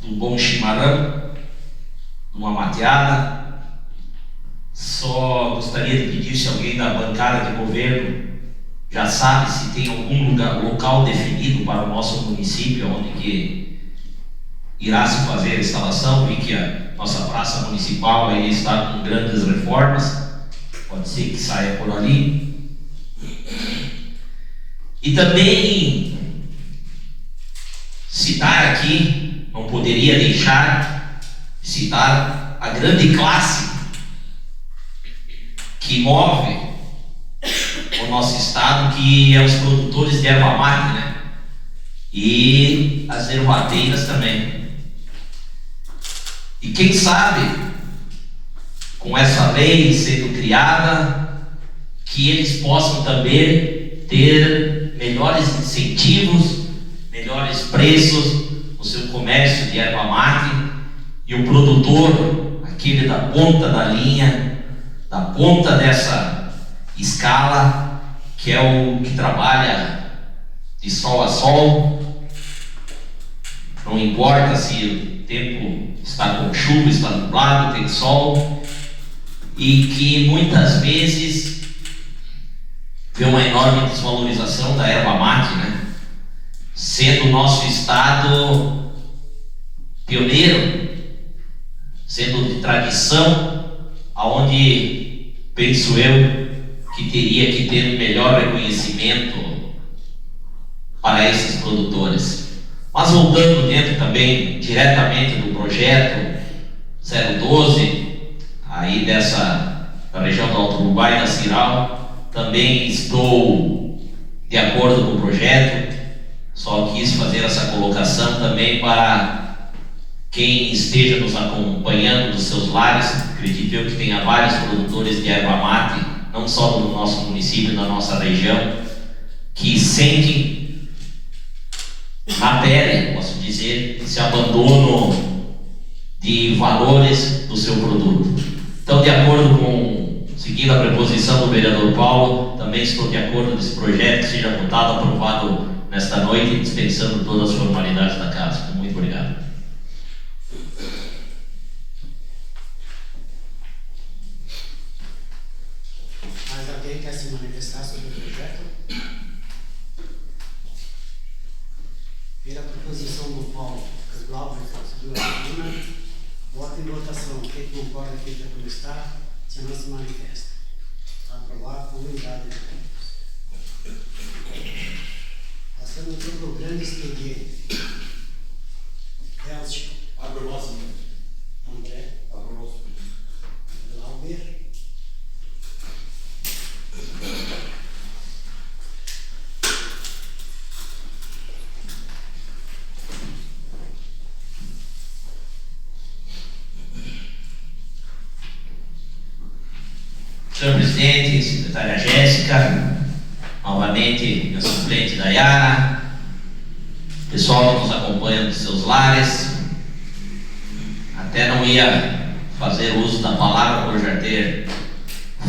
do bom chimarrão, de uma mateada. Só gostaria de pedir se alguém da bancada de governo já sabe se tem algum local definido para o nosso município onde que irá se fazer a instalação. Vi que a nossa praça municipal aí está com grandes reformas, pode ser que saia por ali. E também citar aqui, não poderia deixar de citar a grande classe que move o nosso estado, que é os produtores de erva mate, né? E as ervateiras também. E quem sabe, com essa lei sendo criada, que eles possam também ter melhores incentivos, melhores preços no seu comércio de erva mate, e o produtor, aquele da ponta da linha, da ponta dessa escala, que é o que trabalha de sol a sol, não importa se o tempo está com chuva, está nublado, tem sol, e que muitas vezes vê uma enorme desvalorização da erva mate, né? Sendo o nosso estado pioneiro, sendo de tradição, aonde penso eu que teria que ter um melhor reconhecimento para esses produtores. Mas voltando dentro também diretamente do projeto 012, aí da região do Alto Uruguai, da Ciral, também estou de acordo com o projeto, só quis fazer essa colocação também para quem esteja nos acompanhando dos seus lares. Acredito eu que tenha vários produtores de erva mate, não só no nosso município, na nossa região, que sentem na pele, posso dizer, esse abandono de valores do seu produto. Então, de acordo com, seguindo a proposição do vereador Paulo, também estou de acordo desse projeto que seja votado, aprovado nesta noite, dispensando todas as formalidades da casa. Muito obrigado. Mais alguém quer se manifestar sobre o projeto? Pela proposição do Paulo, que o Glauber subiu a tribuna, voto em votação. Quem concorda que ele como está, se não se manifesta. Aprovado com unidade de votos. Passando aqui para o grande expediente. Elcio. Aprovado. André. Aprovado. Glauber. Senhor presidente, secretária Jéssica, novamente minha suplente Dayara, pessoal que nos acompanha dos seus lares. Até não ia fazer uso da palavra por já ter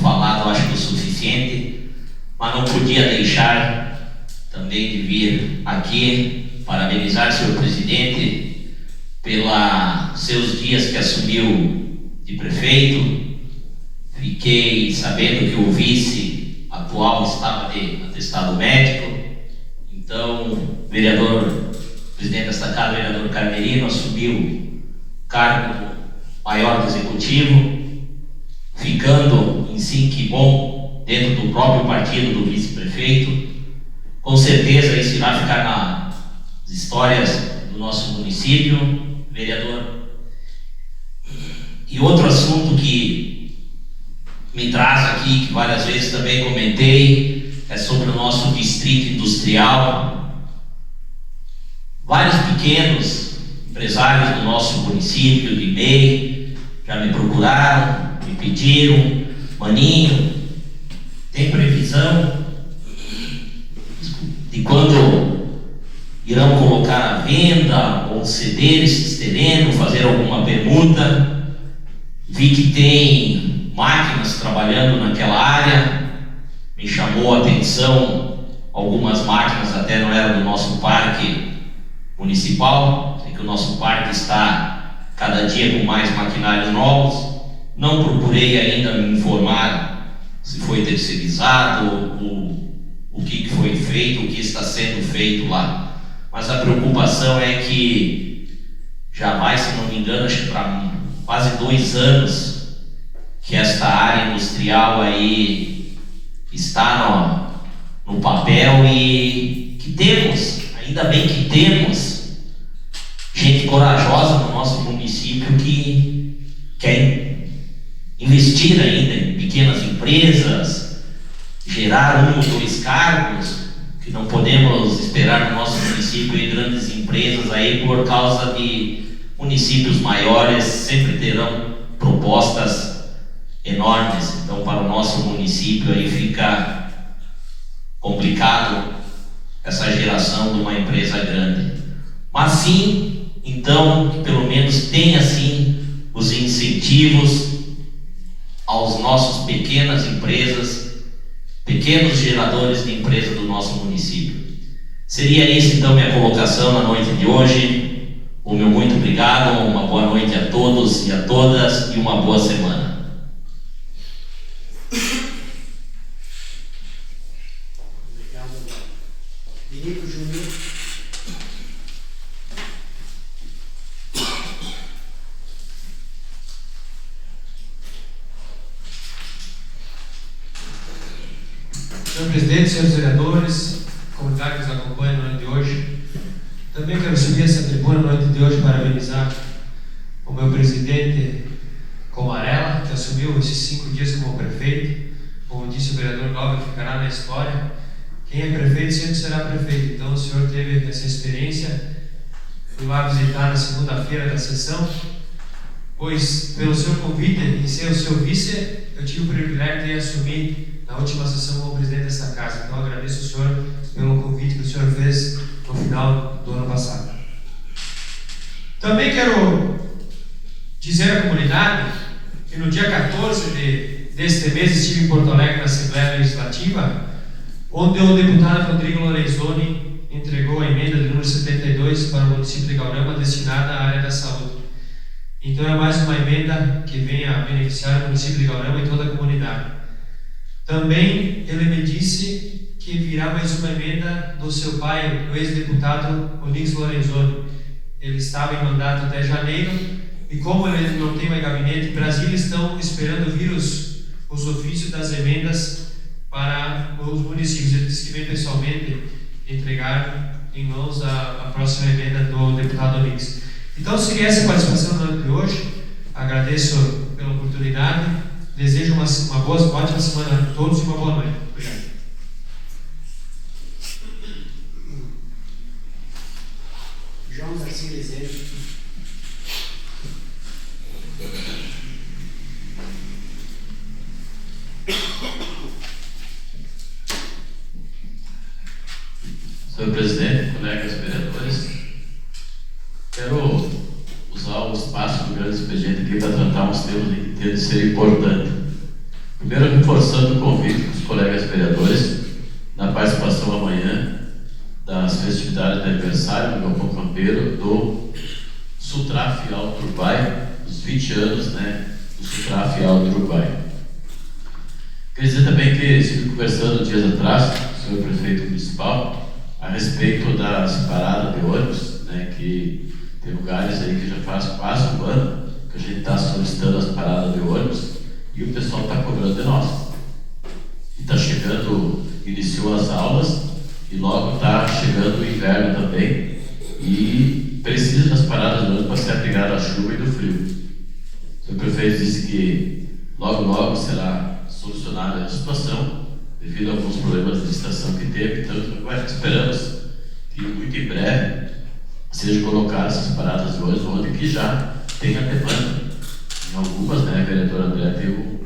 falado, acho que o suficiente, mas não podia deixar também de vir aqui parabenizar o senhor presidente pelos seus dias que assumiu de prefeito. Fiquei sabendo que o vice atual estava de atestado médico, então o vereador, presidente desta casa, o vereador Carnerino, assumiu o cargo maior do executivo, ficando em si, que bom, dentro do próprio partido do vice-prefeito. Com certeza isso irá ficar nas histórias do nosso município, vereador. E outro assunto que me traz aqui, que várias vezes também comentei, é sobre o nosso distrito industrial. Vários pequenos empresários do nosso município de MEI já me procuraram, me pediram: Maninho, tem previsão de quando irão colocar à venda ou ceder esses terrenos, fazer alguma permuta? Vi que tem máquinas trabalhando naquela área, me chamou a atenção, algumas máquinas até não eram do nosso parque municipal. Sei que o nosso parque está cada dia com mais maquinários novos. Não procurei ainda me informar se foi terceirizado, o que foi feito, o que está sendo feito lá. Mas a preocupação é que já vai, se não me engano, acho que para quase 2 anos que esta área industrial aí está no papel, e que temos, ainda bem que temos, gente corajosa no nosso município que quer investir ainda em pequenas empresas, gerar 1 ou 2 cargos, que não podemos esperar no nosso município em grandes empresas aí, por causa de municípios maiores sempre terão propostas enormes. Então para o nosso município aí fica complicado essa geração de uma empresa grande. Mas sim, então, que pelo menos tenha sim os incentivos aos nossos pequenas empresas, pequenos geradores de empresa do nosso município. Seria isso então minha colocação na noite de hoje. O meu muito obrigado, uma boa noite a todos e a todas e uma boa semana. Vinico Júnior. Senhor presidente, senhores vereadores, comunidade que nos acompanha na noite de hoje, também quero subir essa tribuna na noite de hoje para parabenizar o meu presidente Comarela, que assumiu esses 5 dias como prefeito. Como disse o vereador Glauber, ficará na história. Quem é prefeito sempre será prefeito. Então o senhor teve essa experiência. Fui lá visitar na segunda-feira da sessão, pois pelo seu convite em ser o seu vice, eu tive o privilégio de assumir na última sessão como presidente dessa casa. Então agradeço ao senhor pelo convite que o senhor fez no final do ano passado. Também quero dizer à comunidade que no dia 14 deste mês estive em Porto Alegre na Assembleia Legislativa, onde o deputado Rodrigo Lorenzoni entregou a emenda de número 72 para o município de Gaurama, destinada à área da saúde. Então é mais uma emenda que vem a beneficiar o município de Gaurama e toda a comunidade. Também ele me disse que virá mais uma emenda do seu pai, o ex-deputado Onix Lorenzoni. Ele estava em mandato até janeiro, e como ele não tem mais gabinete em Brasília, estão esperando vir os ofícios das emendas para os municípios. Ele disse que vem pessoalmente entregar em mãos a próxima emenda do deputado Onix. Então seria essa a participação no ano de hoje. Agradeço pela oportunidade, desejo uma ótima semana a todos e uma boa noite. Obrigado. João Garcia Rezende. presidente, colegas vereadores, quero usar o espaço do grande expediente aqui para tratar uns temas que entendo de ser importante. Primeiro, reforçando o convite dos colegas vereadores na participação amanhã das festividades de aniversário do Galpão Campeiro do Sutraf Alto Uruguai, os 20 anos, né, do Sutraf Alto Uruguai. Quer dizer também que estive conversando dias atrás com o senhor prefeito municipal a respeito das paradas de ônibus, né, que tem lugares aí que já faz quase um ano que a gente está solicitando as paradas de ônibus e o pessoal está cobrando de nós. E está chegando, iniciou as aulas e logo está chegando o inverno também e precisa das paradas de ônibus para se abrigar da chuva e do frio. O senhor prefeito disse que logo será solucionada a situação devido a alguns problemas de licitação que teve, então esperamos que muito em breve sejam colocadas essas paradas de ônibus onde que já tem a demanda. Em algumas, né, a vereadora André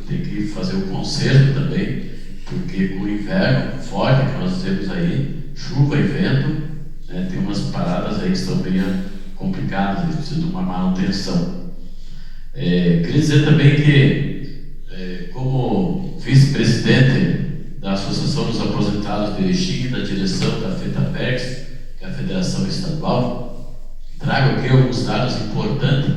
tem que fazer o conserto também, porque com o inverno forte que nós temos aí, chuva e vento, né, tem umas paradas aí que estão bem complicadas, eles precisam de uma manutenção. Queria dizer também que, como vice-presidente da Associação dos Aposentados de Erechim e da direção da FETAPEX, que é a Federação Estadual, trago aqui alguns dados importantes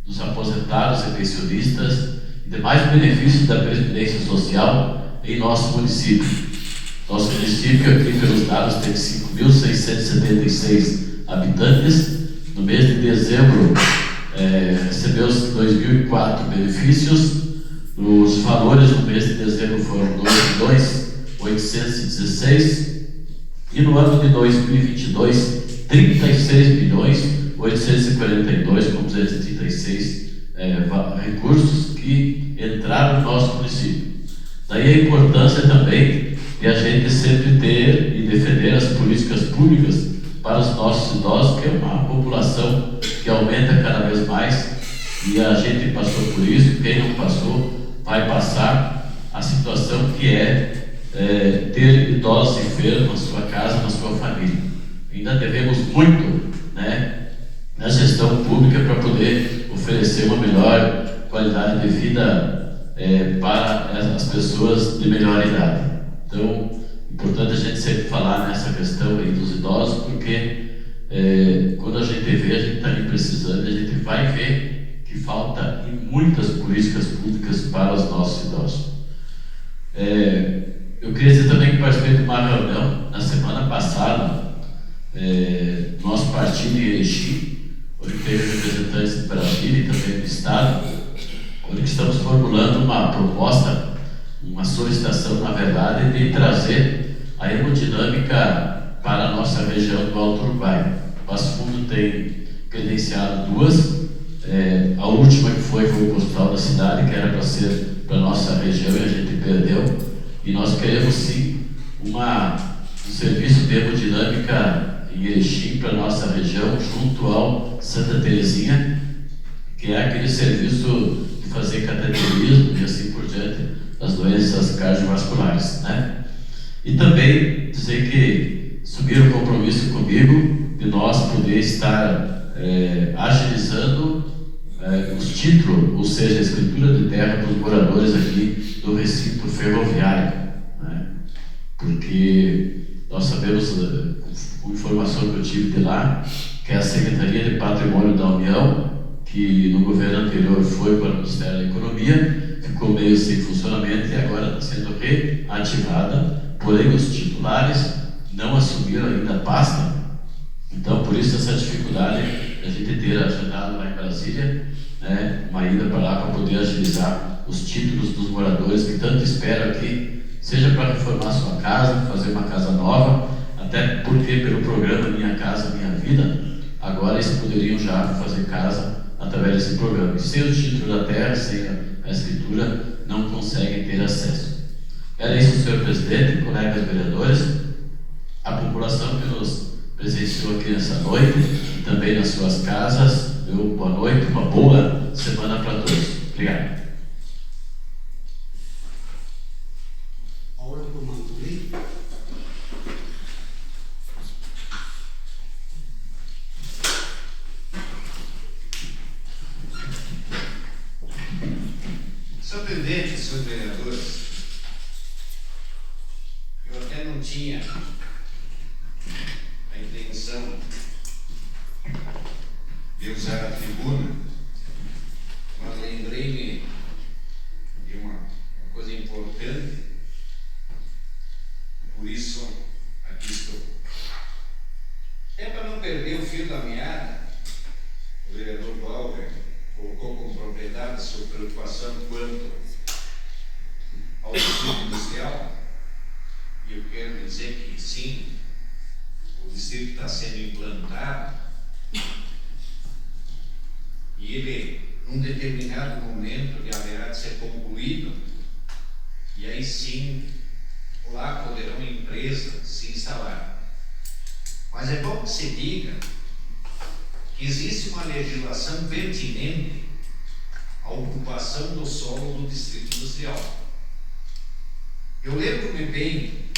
dos aposentados e pensionistas e demais benefícios da Previdência Social em nosso município. Nosso município, aqui pelos dados, tem 5.676 habitantes. No mês de dezembro, recebeu 2.004 benefícios. Os valores no mês de dezembro foram 2.816 e no ano de 2022, 36.842.236 recursos que entraram no nosso município. Daí a importância também de a gente sempre ter e defender as políticas públicas para os nossos idosos, que é uma população que aumenta cada vez mais e a gente passou por isso. Quem não passou vai passar a situação que é ter idosos enfermos na sua casa, na sua família. Ainda devemos muito, né, na gestão pública para poder oferecer uma melhor qualidade de vida para as pessoas de melhor idade. Então, é importante a gente sempre falar nessa questão aí dos idosos, porque quando a gente vê, a gente está ali precisando, a gente vai ver que falta em muitas políticas públicas para os nossos idosos. Eu queria dizer também que participei de uma reunião na semana passada, nosso partido em Erechim, onde teve representantes de Brasília e também do Estado, onde estamos formulando uma proposta, uma solicitação, na verdade, de trazer a hemodinâmica para a nossa região do Alto Uruguai. O Passo Fundo tem credenciado duas, a última que foi o Hospital da Cidade, que era para ser para a nossa região e a gente perdeu, e nós queremos sim um serviço de hemodinâmica em Erechim para a nossa região, junto ao Santa Terezinha, que é aquele serviço de fazer cateterismo e assim por diante, das doenças cardiovasculares, né? E também dizer que subiram o compromisso comigo de nós poder estar agilizando os títulos, ou seja, a escritura de terra dos moradores aqui do recinto ferroviário, né? Porque nós sabemos, com informação que eu tive de lá, que a Secretaria de Patrimônio da União, que no governo anterior foi para o Ministério da Economia, ficou meio sem funcionamento e agora está sendo reativada, porém os titulares não assumiram ainda a pasta. Então, por isso essa dificuldade de a gente ter agendado lá em Brasília, né, uma ida para lá para poder agilizar os títulos dos moradores que tanto esperam aqui, seja para reformar sua casa, fazer uma casa nova, até porque pelo programa Minha Casa Minha Vida, agora eles poderiam já fazer casa através desse programa. E sem o título da terra, sem a escritura, não conseguem ter acesso. Era isso, senhor presidente, colegas vereadores, a população que nos presenciou aqui nessa noite e também nas suas casas. Boa noite, uma boa semana para todos. Obrigado. Paula Comanduli. presidente, senhores vereadores, eu até não tinha a intenção de usar a tribuna, mas lembrei-me de uma coisa importante, por isso aqui estou. É para não perder o fio da meada, o vereador Glauber colocou com propriedade sua preocupação quanto ao distrito industrial, e eu quero dizer que sim, o distrito está sendo implantado e ele, num determinado momento, ele haverá de ser concluído, e aí sim, lá poderão empresas se instalar. Mas é bom que se diga que existe uma legislação pertinente à ocupação do solo do distrito industrial. Eu lembro-me bem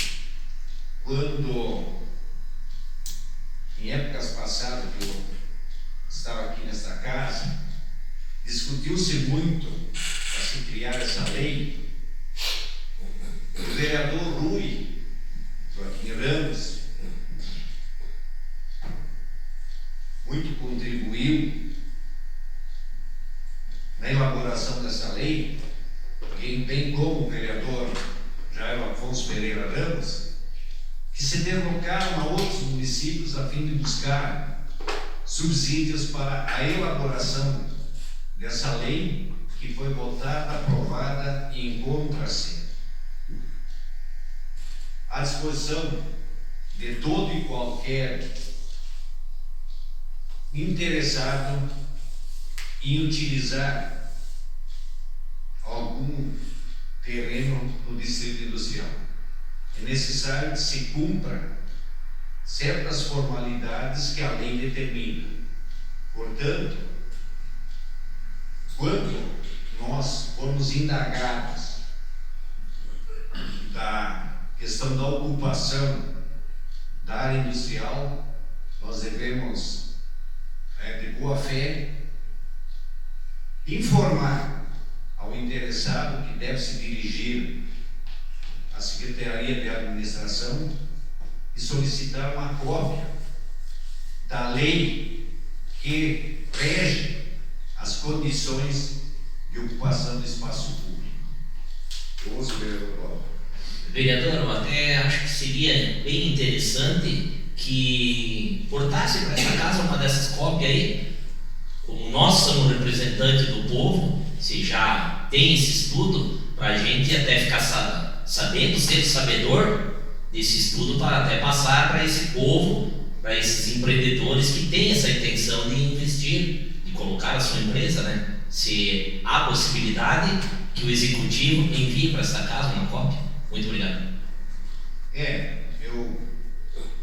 quando, em épocas passadas que eu estava aqui nesta casa, discutiu-se muito para se criar essa lei. O vereador Rui Joaquim Ramos muito contribuiu na elaboração dessa lei, bem como o vereador Jairo Afonso Pereira Ramos, que se deslocaram a outros municípios a fim de buscar subsídios para a elaboração dessa lei que foi votada, aprovada e encontra-se à disposição de todo e qualquer interessado em utilizar algum terreno no distrito industrial. É necessário que se cumpra certas formalidades que a lei determina. Portanto, quando nós formos indagados da questão da ocupação da área industrial, nós devemos, de boa fé, informar ao interessado que deve se dirigir à Secretaria de Administração e solicitar uma cópia da lei que rege as condições de ocupação do espaço público. Eu ouço o vereador Paulo. Vereador, eu até acho que seria bem interessante que portasse para essa casa uma dessas cópias aí. Como nós somos representantes do povo, se já tem esse estudo, para a gente até ficar sabendo, ser sabedor desse estudo, para até passar para esse povo, para esses empreendedores que têm essa intenção de investir, de colocar a sua empresa, né? Se há possibilidade que o executivo envie para esta casa uma cópia. Muito obrigado. Eu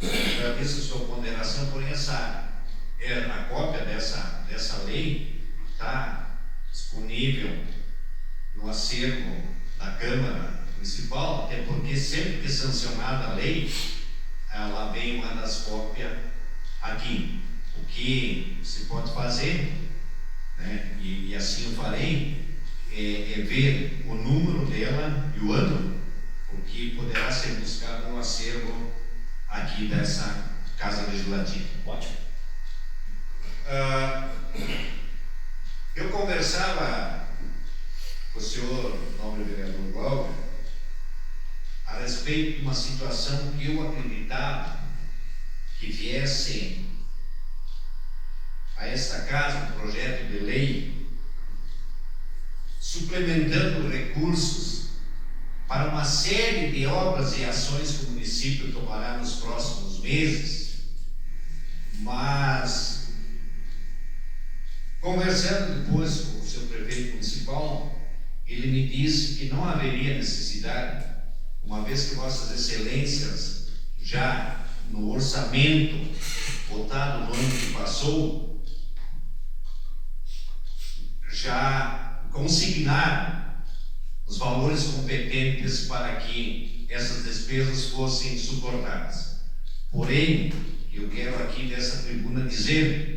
agradeço a sua ponderação, porém a cópia dessa lei está disponível no acervo da Câmara Municipal, até porque sempre que é sancionada a lei, ela vem uma das cópias aqui. O que se pode fazer, né, e assim eu farei, é ver o número dela e o ano, o que poderá ser buscado no acervo aqui dessa Casa Legislativa. Ótimo. Eu conversava com o senhor, nobre vereador Glauber, a respeito de uma situação que eu acreditava que viesse a esta casa um projeto de lei suplementando recursos para uma série de obras e ações que o município tomará nos próximos meses, mas conversando depois com o seu prefeito municipal, ele me disse que não haveria necessidade, uma vez que Vossas Excelências já no orçamento votado no ano que passou, já consignaram os valores competentes para que essas despesas fossem suportadas. Porém, eu quero aqui dessa tribuna dizer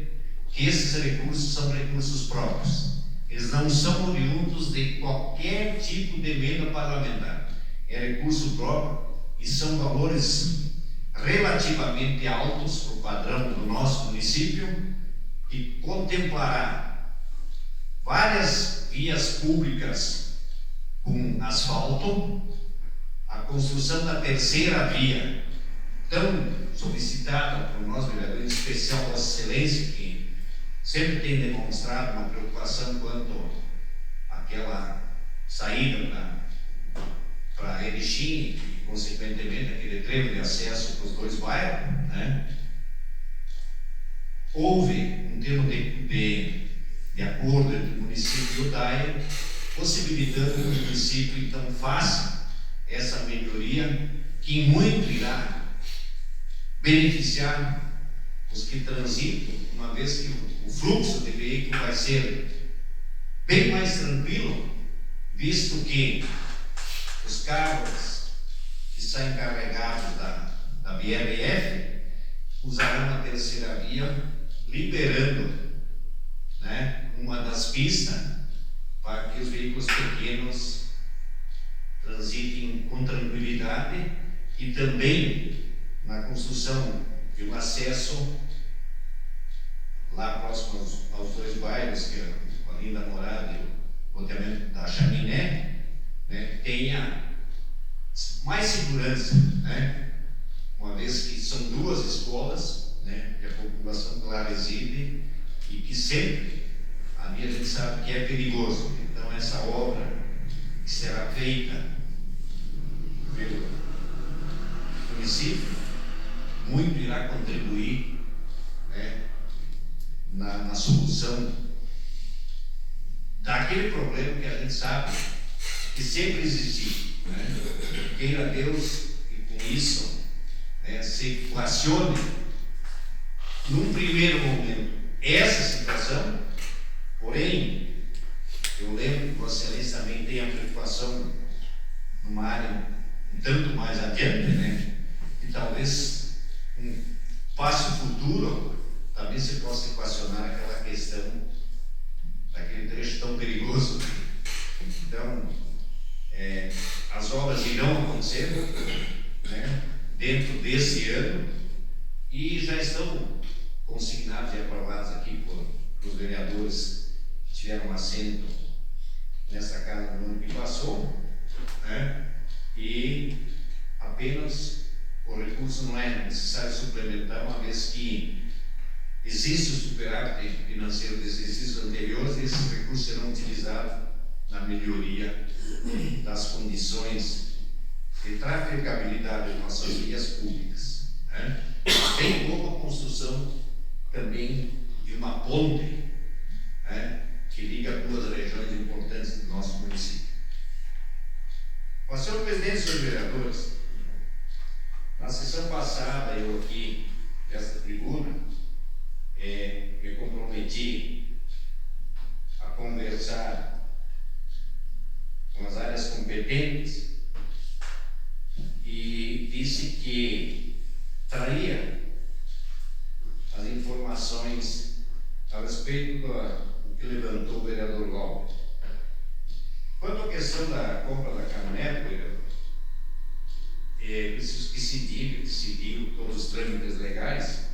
que esses recursos são recursos próprios. eles não são oriundos de qualquer tipo de emenda parlamentar. É recurso próprio e são valores relativamente altos para o padrão do nosso município, que contemplará várias vias públicas com asfalto, a construção da terceira via, tão solicitada por nós, vereadores, em especial Vossa Excelência, que sempre tem demonstrado uma preocupação quanto àquela saída para Erechim e, consequentemente, aquele trevo de acesso para os dois bairros, né? Houve um termo de acordo entre o município e o DAE, possibilitando que o município então faça essa melhoria, que muito irá beneficiar os que transitam, uma vez que o fluxo de veículos vai ser bem mais tranquilo, visto que os carros que saem carregados da BRF usarão a terceira via, liberando, né, uma das pistas para que os veículos pequenos transitem com tranquilidade, e também na construção de um acesso lá próximo aos dois bairros, que é a Linda Morada e o loteamento da Chaminé, né, tenha mais segurança, né, uma vez que são duas escolas, né, que a população lá reside e que sempre ali a gente sabe que é perigoso. Então essa obra que será feita pelo município muito irá contribuir, né, na solução daquele problema que a gente sabe que sempre existiu, né? Queira Deus que com isso, né, se equacione num primeiro momento essa situação. Porém, eu lembro que Vossa Excelência também tem a preocupação numa área um tanto mais adiante, né? E talvez um passo futuro também se possa equacionar aquela questão daquele trecho tão perigoso. Então, as obras irão acontecer, né, dentro desse ano, e já estão consignados e aprovados aqui por os vereadores que tiveram assento nesta casa no ano que passou, né? E apenas o recurso não é necessário suplementar, uma vez que existe o superávit financeiro dos exercícios anteriores, e esses recursos serão utilizados na melhoria das condições de trafegabilidade de nossas vias públicas, né? Bem como a construção também de uma ponte, né, que liga duas regiões importantes do nosso município. Mas, senhor presidente, senhores vereadores, na sessão passada, eu aqui, nesta tribuna, me comprometi a conversar com as áreas competentes e disse que traria as informações a respeito do que levantou o vereador Lopes. Quanto à questão da compra da caminhonete, vereador, preciso que se diga que seguiu todos os trâmites legais,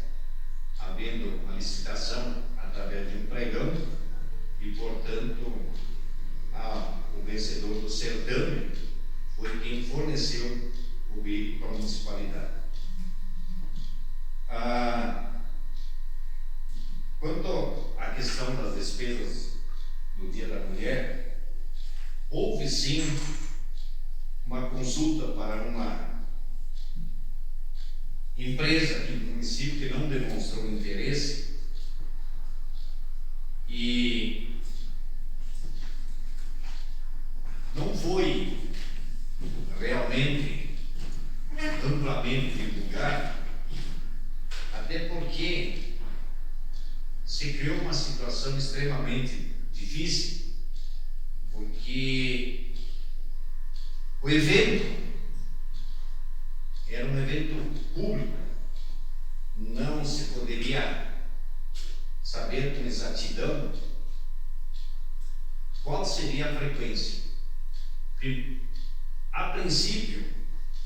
havendo uma licitação através de um pregão, e, portanto, o vencedor do certame foi quem forneceu o veículo para a municipalidade. Quanto à questão das despesas do Dia da Mulher, houve sim uma consulta para uma empresa aqui do município que não demonstrou interesse, e não foi realmente amplamente divulgado, até porque se criou uma situação extremamente difícil, porque o evento era um evento público, não se poderia saber com exatidão qual seria a frequência? A princípio,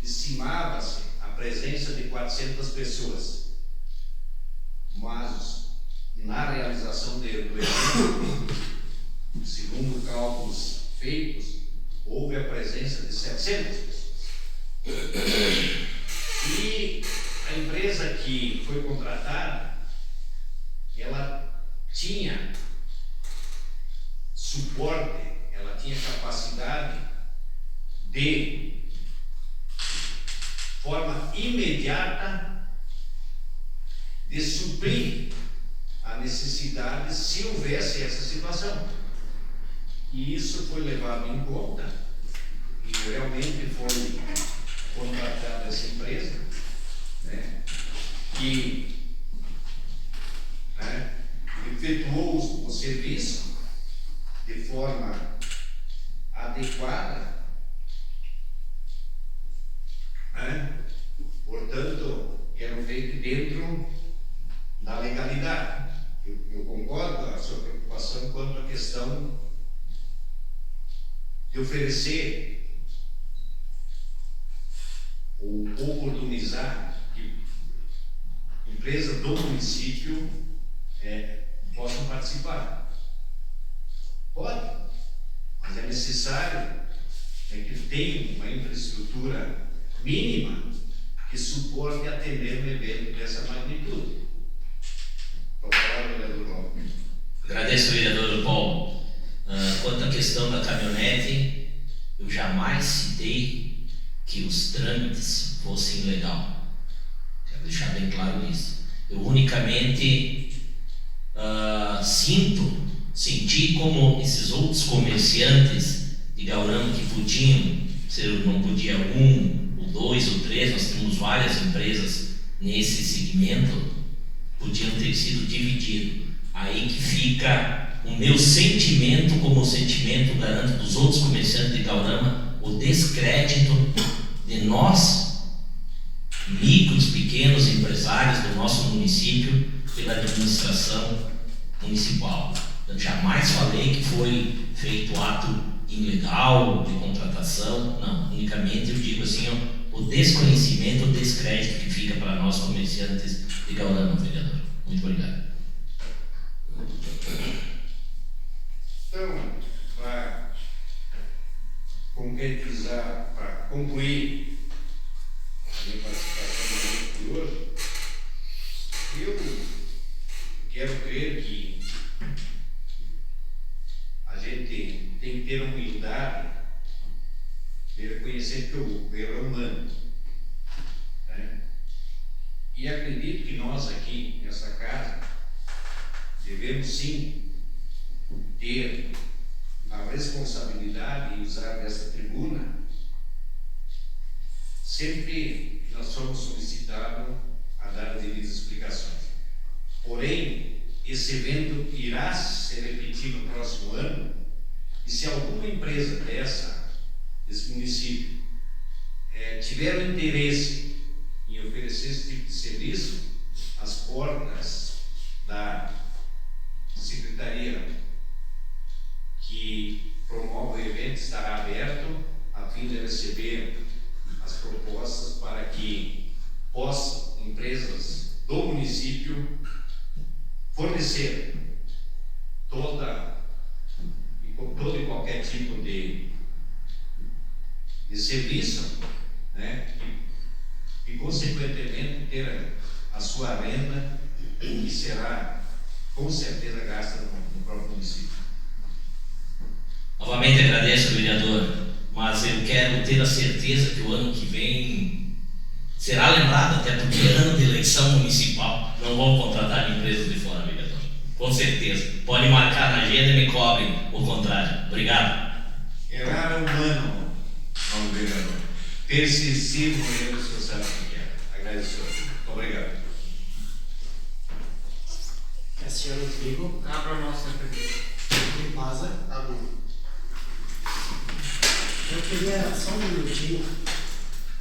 estimava-se a presença de 400 pessoas, mas na realização do evento, segundo cálculos feitos, houve a presença de 700 pessoas. E a empresa que foi contratada, ela tinha suporte, ela tinha capacidade de forma imediata de suprir a necessidade se houvesse essa situação. E isso foi levado em conta e realmente foi contratada essa empresa, né, que, né, efetuou o serviço de forma adequada, né? Portanto, eram feitos dentro da legalidade. Eu concordo com a sua preocupação quanto à questão de oferecer ou oportunizar que empresas do município possam participar. Pode, mas é necessário que tenha uma infraestrutura mínima que suporte atender um evento dessa magnitude. Vereador Paulo. Agradeço, vereador Paulo. Quanto à questão da caminhonete, eu jamais citei que os trâmites fossem legal. Quero deixar bem claro isso. Eu unicamente senti como esses outros comerciantes de Gaurama que podiam, não podia um, ou dois, ou três, nós temos várias empresas nesse segmento, podiam ter sido divididos. Aí que fica o meu sentimento, como o sentimento, garanto, dos outros comerciantes de Gaurama, o descrédito de nós, micros, pequenos empresários do nosso município, pela administração municipal. Eu jamais falei que foi feito ato ilegal de contratação, não, unicamente eu digo assim, o desconhecimento, o descrédito que fica para nós comerciantes de Gaurama, vereador. Muito obrigado. Então, para concretizar, para concluir a minha participação de hoje, eu quero crer que a gente tem que ter humildade de reconhecer que o erro é humano, né? E acredito que nós aqui nessa casa devemos sim ter a responsabilidade de usar dessa tribuna sempre que nós somos solicitados a dar as devidas explicações. Porém, esse evento irá se repetir no próximo ano, e se alguma empresa desse município tiver um interesse em oferecer esse tipo de serviço, as portas da secretaria que promove o evento estará aberto a fim de receber as propostas para que possam empresas do município fornecer todo e qualquer tipo de serviço, né? E consequentemente ter a sua renda, que será com certeza gasta no próprio município. Novamente agradeço, vereador, mas eu quero ter a certeza que o ano que vem será lembrado, até porque é ano de eleição municipal, não vão contratar empresas de fora, vereador. Com certeza. Pode marcar na agenda e me cobrem o contrário. Obrigado. Errar é humano, nosso vereador. Persistir no erro, o senhor sabe o que é. Agradeço. Muito obrigado. Cassiano Trigo. Abra o nosso presidente. Felipe Maza. Amém. Eu queria só um minutinho.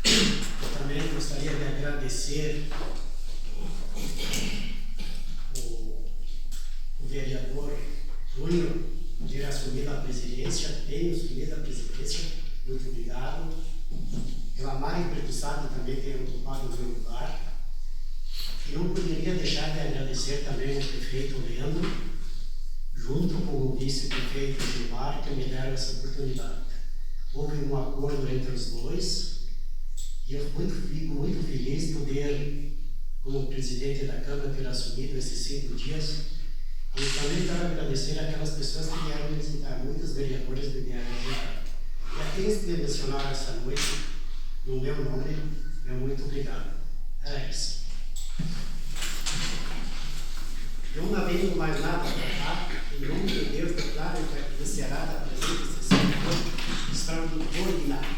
Eu também gostaria de agradecer o vereador Júnior ter assumido a presidência presidência, bem os primeiros da presidência, muito obrigado. Pela Mari Pertussado também ter ocupado o meu lugar. E não poderia deixar de agradecer também ao prefeito Leandro, junto com o vice-prefeito Gilmar, que me deram essa oportunidade. Houve um acordo entre os dois e eu fico muito feliz de poder, como presidente da Câmara, ter assumido esses 5 dias. E também quero agradecer aquelas pessoas que vieram me visitar, muitos vereadores me vieram visitar. E aqueles que me mencionaram essa noite, no meu nome, meu muito obrigado. Era isso. Eu não venho mais nada para cá, em nome de Deus, declaro que a encerrada a presente sessão extraordinária.